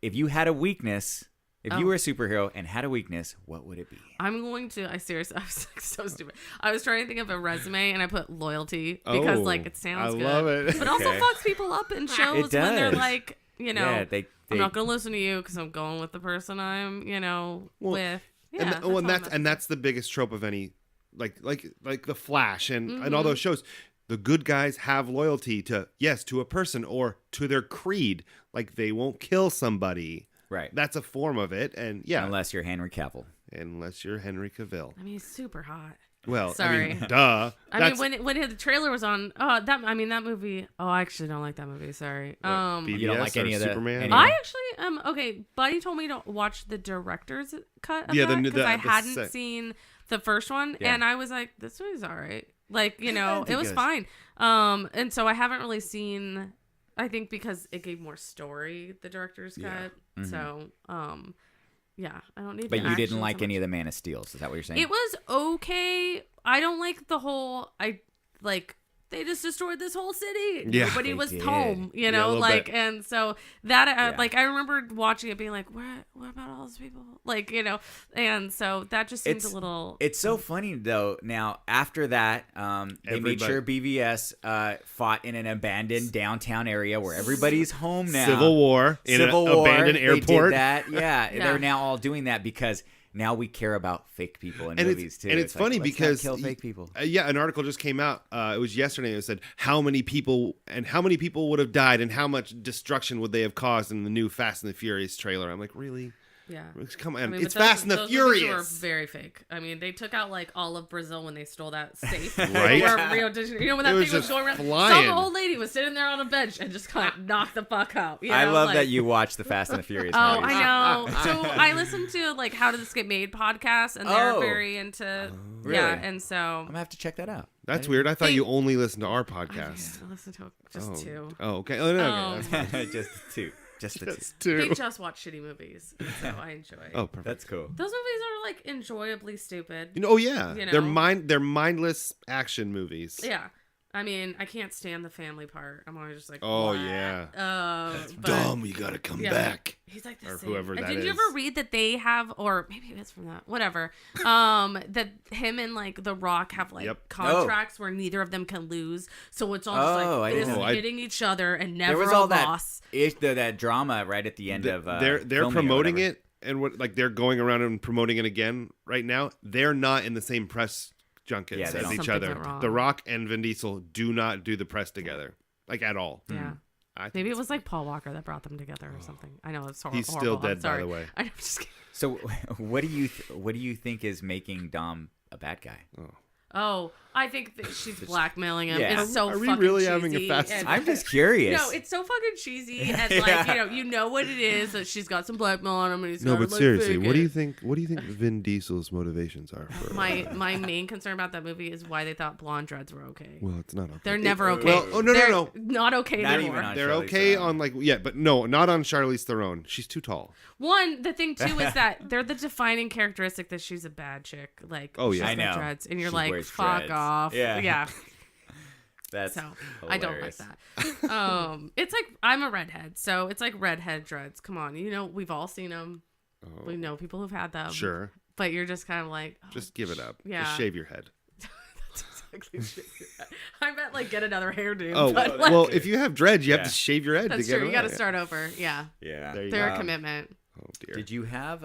If you had a weakness, if you Oh. were a superhero and had a weakness, what would it be? I'm going to. I seriously, I was like so stupid. I was trying to think of a resume, and I put loyalty because Oh, like it sounds I good. love it. But also Okay. fucks people up in shows It when they're does. like, you know, Yeah, they I'm not going to listen to you because I'm going with the person I'm, you know, Well, with. Yeah, and, that's and all that's I'm and that's the biggest trope of any like the Flash and Mm-hmm. all those shows. The good guys have loyalty to a person or to their creed. Like they won't kill somebody. Right. That's a form of it, and yeah, Unless you're Henry Cavill. unless you're Henry Cavill. I mean, he's super hot. Well, Sorry. I mean, duh. I mean, when the trailer was on, that movie. Oh, I actually don't like that movie. Sorry. BBS You don't like or any of the- Superman? any- I actually okay. Buddy told me to watch the director's cut of Yeah, that the because I the hadn't sec- seen the first one, Yeah. and I was like, "This movie's all right." Like, you know, think it was it fine. And so I haven't really seen. I think because it gave more story, the director's cut. So, yeah, I don't need. But the you didn't action like so any much. of the Man of Steels. Is that what you're saying? It was okay. I don't like the whole. They just destroyed this whole city. Yeah, Nobody they was did. home, you Yeah, a know, little like, bit. and so that, Yeah. like, I remember watching it being like, what about all those people? Like, you know, and so that just seemed a little. It's so funny though. Now after that, they made sure BVS fought in an abandoned downtown area where everybody's home now. Civil War in Civil an War, abandoned They airport. did that. Yeah, Yeah. they're now all doing that because now we care about fake people in And movies too. And it's like, funny let's not because kill fake people. Yeah, an article just came out. It was yesterday. It said how many people would have died and how much destruction would they have caused in the new Fast and the Furious trailer. I'm like, really? Yeah. Come on, I mean, it's but those- Fast and the those movies Furious. were very fake. I mean, they took out like all of Brazil when they stole that safe. Right? Or Rio de Janeiro. You know when that It was thing was just going around? flying. Some old lady was sitting there on a bench and just kind of knocked the fuck out. You I know, love like- that you watch the Fast and the Furious Oh, movies. I know. So I listen to like How Did This Get Made podcast, and they're Oh. very into Really? yeah. And so I'm gonna have to check that out. That's weird. I thought They- you only listened to our podcast. I listen to just two. Oh, okay. Oh, no, okay. That's Just two. Just the two. two. They just watch shitty movies, and so I enjoy. Oh, perfect. That's cool. Those movies are like enjoyably stupid. Oh yeah, You they're know? they're mindless action movies. Yeah. I mean, I can't stand the family part. I'm always just like, Oh, "Blah." yeah. But- Dumb, you gotta come Yeah. back. He's like the Or same. whoever And that did you is. ever read that they have, or maybe it's from that, whatever, that him and like The Rock have like Yep. contracts where neither of them can lose. So it's all just Oh, I like didn't this know. hitting each other and There never was a all that loss. that drama right at the end of They're filming or promoting whatever. it, and what like they're going around and promoting it again right now. They're not in the same press junkets Yeah, they as don't. each Something other. went wrong. The Rock and Vin Diesel do not do the press together, like at all. Yeah. I think Maybe it it's- was like Paul Walker that brought them together or something. I know it's horrible. He's still horrible. I'm dead, by sorry. the way. I'm just kidding. So, what do you think is making Dom a bad guy? Oh, I think that she's blackmailing him. Yeah. It's so Are we fucking really cheesy. having a fast- and- I'm just curious. No, it's so fucking cheesy, and like you know what it is that she's got some blackmail on him, and he's No, gotta, but like, seriously, fake what do you it. think? What do you think Vin Diesel's motivations are for? My main concern about that movie is why they thought blonde dreads were okay. Well, it's not okay. They're never okay. Well, oh, no, no, They're no. not okay Not anymore. even on They're Charlize okay Theron. on like but no, not on Charlize Theron. She's too tall. One, the thing too is that they're the defining characteristic that she's a bad chick. Like, Oh, yeah. she's I got know. dreads, and you're She like, wears fuck dreads. off. Yeah. That's So I don't like hilarious. that. It's like I'm a redhead, so it's like redhead dreads. Come on, you know we've all seen them. We know people who've had them. Sure, but you're just kind of like, oh, just give it up. Yeah. Just shave your head. That's exactly shit. I meant like get another hairdo. Oh, but, like, well, if you have dreads, you have Yeah. to shave your head that's to get true. it You got to right. start over. Yeah, Yeah. There you they're go. a commitment. Oh dear. Did you have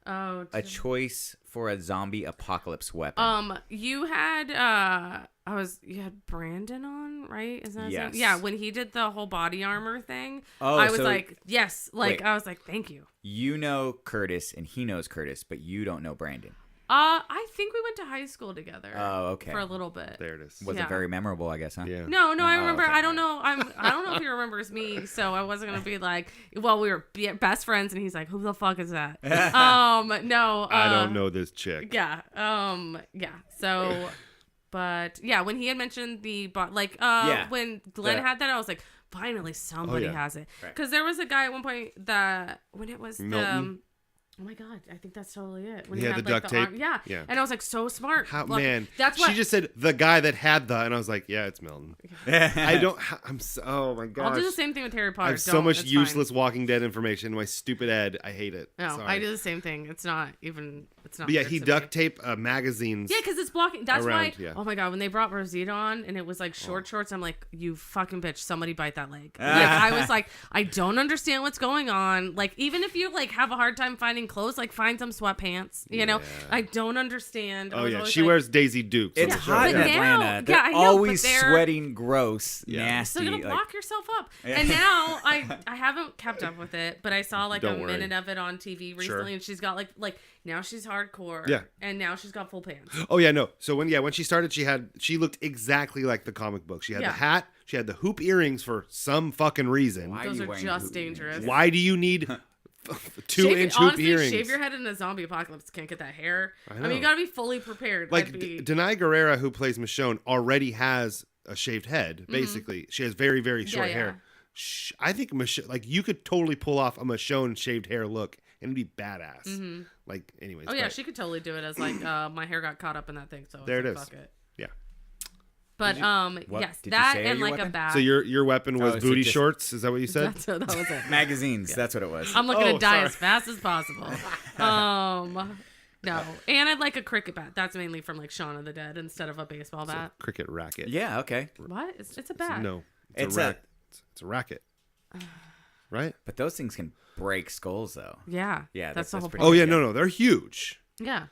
Oh, a choice for a zombie apocalypse weapon? you had you had Brandon on, right? Is that his name? Yes. Yeah, when he did the whole body armor thing, Oh, I was so- like, yes, like Wait. I was like, thank you. You know Curtis and he knows Curtis, but you don't know Brandon. I think we went to high school together. Oh, okay. For a little bit. There it is. Was Yeah. it very memorable, I guess, huh? Yeah. No, I remember. okay. I don't know. I don't know if he remembers me, so I wasn't gonna be like, well, we were best friends, and he's like, who the fuck is that? No, I don't know this chick. Yeah, yeah. So, but yeah, when he had mentioned the when Glenn had that, I was like, finally somebody yeah. has it, Right. because there was a guy at one point that when it was Milton? oh my god, I think that's totally it. When He had the duct tape? yeah, Yeah. and I was like, so smart. How Like, man? that's what She just said the guy that had the, and I was like, yeah, it's Milton. I don't. I'm so. Oh my gosh. I'll do the same thing with Harry Potter. I have so Don't, much it's fine. useless Walking Dead information. My stupid Ed. I hate it. No, Sorry. I do the same thing. It's not even. It's not. But yeah, good he to duct me. taped magazines. Yeah, because it's blocking. That's Around, why. yeah. Oh my god, when they brought Rosita on and it was like short shorts, I'm like, you fucking bitch! Somebody bite that leg. Like, I was like, I don't understand what's going on. Like, even if you like have a hard time finding clothes, like find some sweatpants. You know, I don't understand. I Oh was yeah, always she like, wears Daisy Dukes. on It's the show. hot in But now- Atlanta. yeah, They're I know, but always they're- sweating gross, Yeah. nasty. So you're gonna block yourself up. And now I haven't kept up with it, but I saw like Don't a worry. minute of it on TV recently, Sure. and she's got like now she's hardcore. Yeah. And now she's got full pants. Oh yeah, no. So when she started, she looked exactly like the comic book. She had Yeah. the hat. She had the hoop earrings for some fucking reason. Why Those you are wearing just hoop dangerous. earrings? Why do you need 2-inch hoop honestly, earrings? shave your head in a zombie apocalypse. Can't get that hair. I know. mean, you gotta be fully prepared. Like I'd be- Denai Guerrera, who plays Michonne, already has a shaved head. Basically, she has very very short yeah. hair. I think Michonne, like you could totally pull off a Michonne shaved hair look and it'd be badass. Like, anyways. oh yeah, but- she could totally do it as like my hair got caught up in that thing. So I was There it like, is. Fuck it. Yeah. But what- yes, did you that say and your like a weapon? bat. So your weapon was so booty just- shorts? Is that what you said? that was it. Magazines, that's what it was. I'm looking Oh, to die sorry. as fast as possible. No, and I'd like a cricket bat. That's mainly from like Shaun of the Dead instead of a baseball bat. Cricket racket. Yeah, okay. What? It's a bat. No, It's it's a racket. It's a racket. Right? But those things can break skulls though. Yeah. Yeah, That's the whole pretty Oh point. yeah, no, they're huge. Yeah.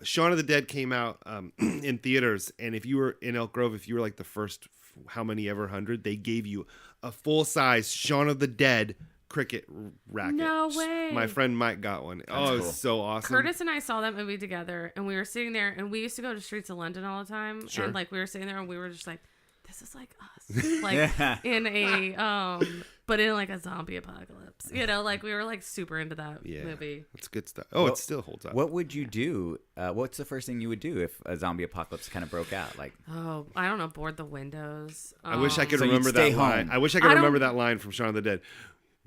Shaun of the Dead came out in theaters, and if you were in Elk Grove, if you were like the first how many ever 100, they gave you a full size Shaun of the Dead cricket racket. No way. My friend Mike got one. It was so awesome. Curtis and I saw that movie together, and we were sitting there, and we used to go to Streets of London all the time. Sure. And like we were sitting there, and we were just like, "This is like us," like in a but in like a zombie apocalypse. You know, like we were like super into that movie. It's good stuff. Oh, it still holds up. What would you do? What's the first thing you would do if a zombie apocalypse kind of broke out? Like, Oh, I don't know, board the windows. I wish I could So you'd remember stay that line. home. I wish I could I don't- remember that line from Shaun of the Dead.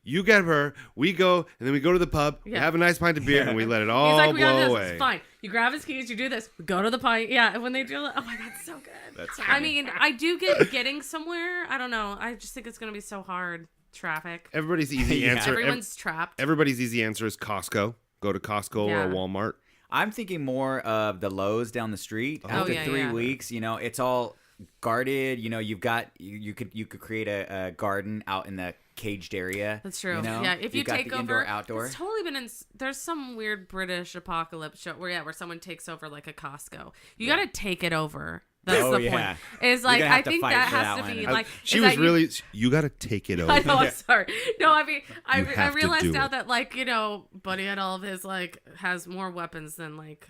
You get her, we go, and then we go to the pub, we Yeah. have a nice pint of beer, and we let it all He's like, we got blow this. away. It's fine. You grab his keys. You do this. We go to the pint. Yeah. And when they do, oh my god, it's so good. That's I funny. mean, I do get getting somewhere. I don't know. I just think it's gonna be so hard. Traffic. Everybody's easy Yeah. answer. Everyone's trapped. Everybody's easy answer is Costco. Go to Costco Yeah. or Walmart. I'm thinking more of the Lowe's down the street. After yeah, 3 yeah. weeks, you know, it's all guarded. You know, you've got you could create a garden out in the caged area. That's true. You know? Yeah, if you You've got take the over, indoor outdoor. it's totally been in. There's some weird British apocalypse show where someone takes over like a Costco. You got to take it over. That's Oh, the yeah. point. Is You're like gonna I have to think fight that for has that to one. be I- like. She is was that you- really, you got to take it over. I know. I'm sorry. No, I mean, I have to realized do now it. that like Buddy had all of his like has more weapons than like.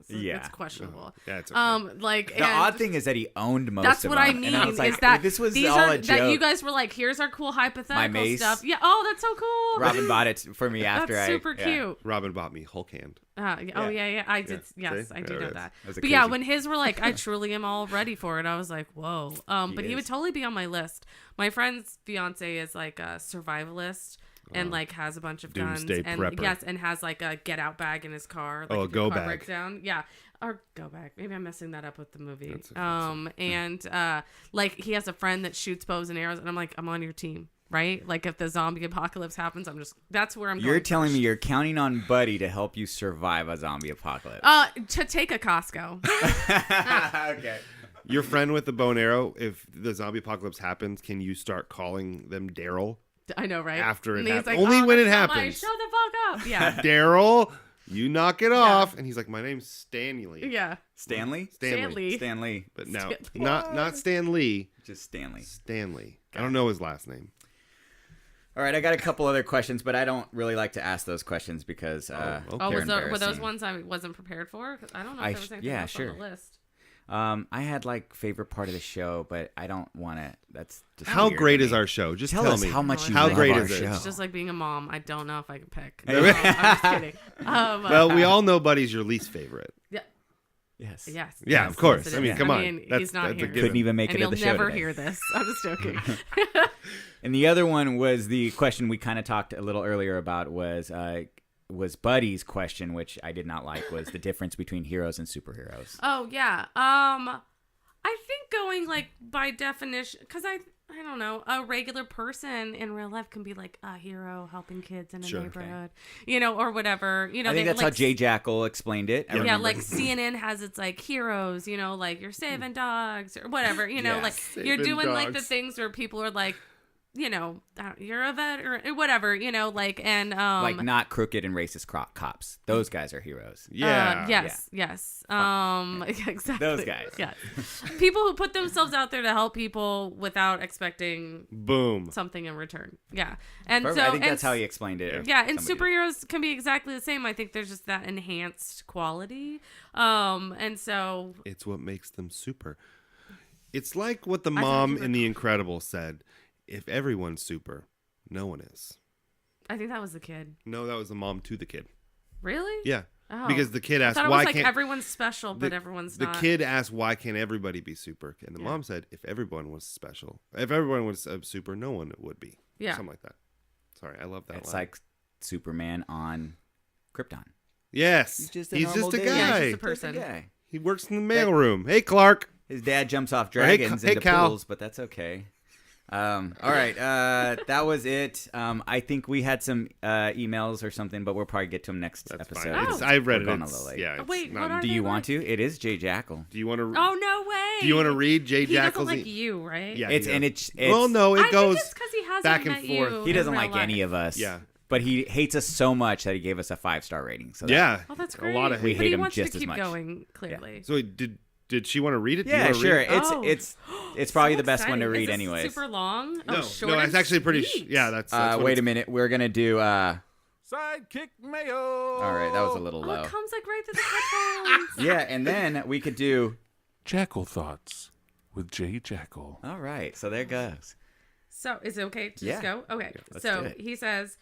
Yeah. It's questionable. Yeah, it's okay. Like The odd thing is that he owned most that's of what them. I And mean. was like, is that this was these all are a that you joke. guys were like, here's our cool hypothetical mace. stuff. Yeah. Oh, that's so cool. Robin bought it for me after That's I. super yeah. cute. Robin bought me Hulk hand. Oh yeah. I did. Yeah. Yes, See? I do There it know is. that. was a But yeah, koozie. when his were like, I truly am all ready for it. I was like, whoa. But he would is. totally be on my list. My friend's fiance is like a survivalist. And like has a bunch of Doomsday guns, and prepper. yes, and has like a get out bag in his car. Like Oh, a if your go car bag. breaks down, yeah, or go bag. Maybe I'm messing that up with the movie. That's offensive. And like he has a friend that shoots bows and arrows, and I'm like, I'm on your team, right? Like if the zombie apocalypse happens, that's where I'm. You're going telling first. me you're counting on Buddy to help you survive a zombie apocalypse. To take a Costco. Okay. Your friend with the bow and arrow, if the zombie apocalypse happens, can you start calling them Daryl? I know, right? After it And he's happens. like, Only when it that's not mine. happens. Shut the fuck up. Yeah. Daryl, you knock it off. And he's like, my name's Stanley. Yeah. Stanley? Stanley. Stanley. But no, Stanley. not Stan Lee. Just Stanley. Stanley. I don't know his last name. All right, I got a couple other questions, but I don't really like to ask those questions because okay. Oh, they're were those embarrassing. ones I wasn't prepared for? 'Cause I don't know if there was anything yeah, else sure. on the list. I had like favorite part of the show, but I don't want to. That's just How weird great to is me. our show? Just Tell tell us me. how much you How love great our is it? show. It's just like being a mom. I don't know if I can pick. Yeah. I'm just kidding. Well, we all know Buddy's your least favorite. Yeah. Yes. Yes. Yeah, yes, of course. yes, it I mean, is. come on. He's not that's a here. given. Couldn't even make And it you'll to the show never today. hear this. I'm just joking. And the other one was the question we kind of talked a little earlier about was Buddy's question, which I did not like, was the difference between heroes and superheroes. Oh yeah. I think going like by definition, because I don't know, a regular person in real life can be like a hero helping kids in a Sure. neighborhood, or whatever. I think that's like, how Jay Jackal explained it. I Yeah, remember. like CNN has its like heroes, like you're saving dogs or whatever, like you're Saving doing like the dogs. things where people are like, you're a vet or whatever, like, and like not crooked and racist cops. Those guys are heroes. Yeah. yes. Exactly. Those guys. Yes. People who put themselves out there to help people without expecting Boom. something in return. Yeah. And Perfect. so I think and that's how he explained it. yeah, and Somebody did. superheroes can be exactly the same. I think there's just that enhanced quality. And so It's what makes them super. It's like what the thought mom you were- in The Incredibles said. If everyone's super, no one is. I think that was the kid. No, that was the mom to the kid. Really? Yeah. Oh. Because the kid I asked, thought it why was like can't... everyone's special, but the- everyone's The not. kid asked, why can't everybody be super? And the Yeah. mom said, if everyone was special, if everyone was super, no one would be. Yeah. Something like that. Sorry, I love that It's line. like Superman on Krypton. Yes. He's just He's a just a normal guy. Yeah, he's He just a person. guy. works in the mailroom. Hey, Clark. His dad jumps off Hey, dragons hey, into Cal. pools, but that's okay. All right, that was it. I think we had some emails or something, but we'll probably get to them next That's episode. fine. Oh. It's, I've read We're it. going a It's, little late. yeah, it's Wait, not- what are Do they you want like? to? It is Jay Jackal. Do you want to? Oh no way! Do you want to read Jay He doesn't Jackal's? like you, right? Yeah. It's he and does. it's Well, no, I it goes. think it's because he hasn't back and met forth. you He doesn't in real like any life. of us. Yeah. But he hates us so much that he gave us a 5-star rating. So Yeah. Oh, that's A great. lot of We hate. But hate he him wants just to as keep much. going, clearly. So did she want to read it? Do you Yeah, wanna read sure. it? Oh. It's probably So the best one to exciting. read Is this anyways. super long? No, Oh, short no, and it's actually pretty. sweet. Yeah, that's what Wait it's- a minute. We're gonna do. Sidekick mayo. All right, that was a little Oh, low. it comes like right through the headphones. Yeah, and then we could do. Jackal Thoughts with Jay Jackal. All right, so there goes. So, is it okay to Yeah. just go? Okay. let's So, do it. he says,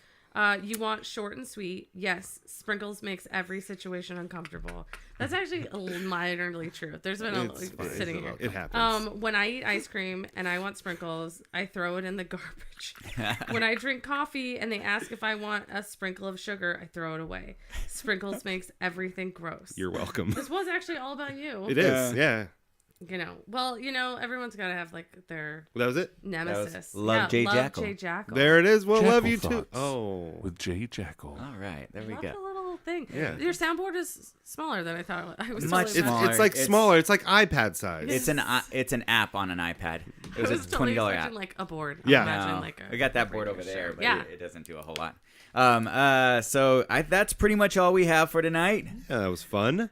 you want short and sweet. Yes, sprinkles makes every situation uncomfortable. That's actually minorly true. There's been a It's fine. sitting here. It happens. When I eat ice cream and I want sprinkles, I throw it in the garbage. When I drink coffee and they ask if I want a sprinkle of sugar, I throw it away. Sprinkles makes everything gross. You're welcome. This was actually all about you. It is. Yeah. You know, well, you know, everyone's got to have like their Well, that was it. nemesis. Love Jay Jackal. Jay Jackal. There it is. Well, Jackal love you too. Thoughts Oh. with Jay Jackal. All right, there we Love go. the little thing. Yeah. Your soundboard is smaller than I thought. I was Much totally smaller. It's like It's- smaller. It's like iPad size. It's an app on an iPad. It was I a was totally $20 expecting app. like a board. Yeah. Imagine No, like a we got that board regular over there, show. but yeah. it doesn't do a whole lot. So that's pretty much all we have for tonight. Yeah, that was fun.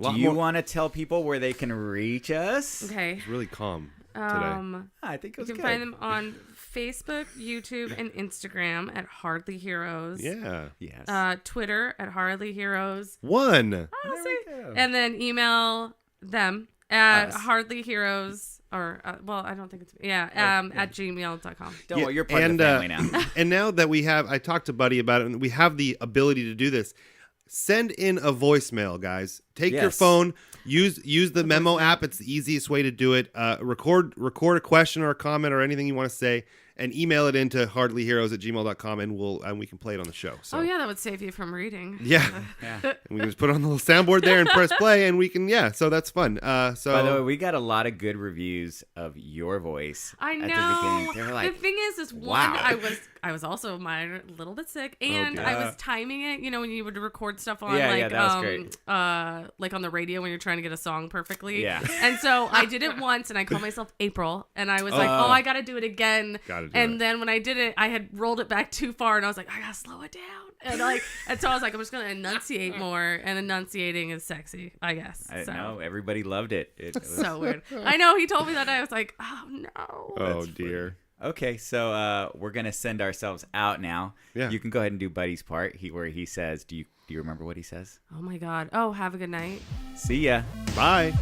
Do you want to tell people where they can reach us? Okay. It's really calm today. I think it You was can good. find them on Facebook, YouTube, and Instagram at Hardly Heroes. Yeah. Yes. Twitter at Hardly Heroes. One. Oh, see? And then email them at Us. Hardly Heroes or well, I don't think it's at gmail.com. Don't Yeah, worry, you're part of the family now. And now that I talked to Buddy about it, and we have the ability to do this. Send in a voicemail, guys. Take your Yes. phone. Use the memo app. It's the easiest way to do it. Record a question or a comment or anything you want to say, and email it into hardlyheroes@gmail.com, and we can play it on the show. So. Oh yeah, that would save you from reading. Yeah. And we can just put it on the little soundboard there and press play, and we can so that's fun. So By the way, we got a lot of good reviews of your voice. I At the know. beginning. They were like, the thing is one, wow. I was also a little bit sick, and dear. I was timing it. You know, when you would record stuff on Yeah, like that was great. like on the radio when you're trying to get a song perfectly. Yeah. And so I did it once, and I called myself April, and I was like, oh, I got to do it again. Gotta do and it. then when I did it, I had rolled it back too far, and I was like, I gotta slow it down. And so I was like, I'm just gonna enunciate more, and enunciating is sexy, I guess. I so. know everybody loved it. It was So weird. I know. He told me that. I was like, oh no. Oh dear. Okay, so we're gonna send ourselves out now. Yeah. You can go ahead and do Buddy's part. Where he says, "Do you remember what he says?" Oh my God. Oh, have a good night. See ya. Bye.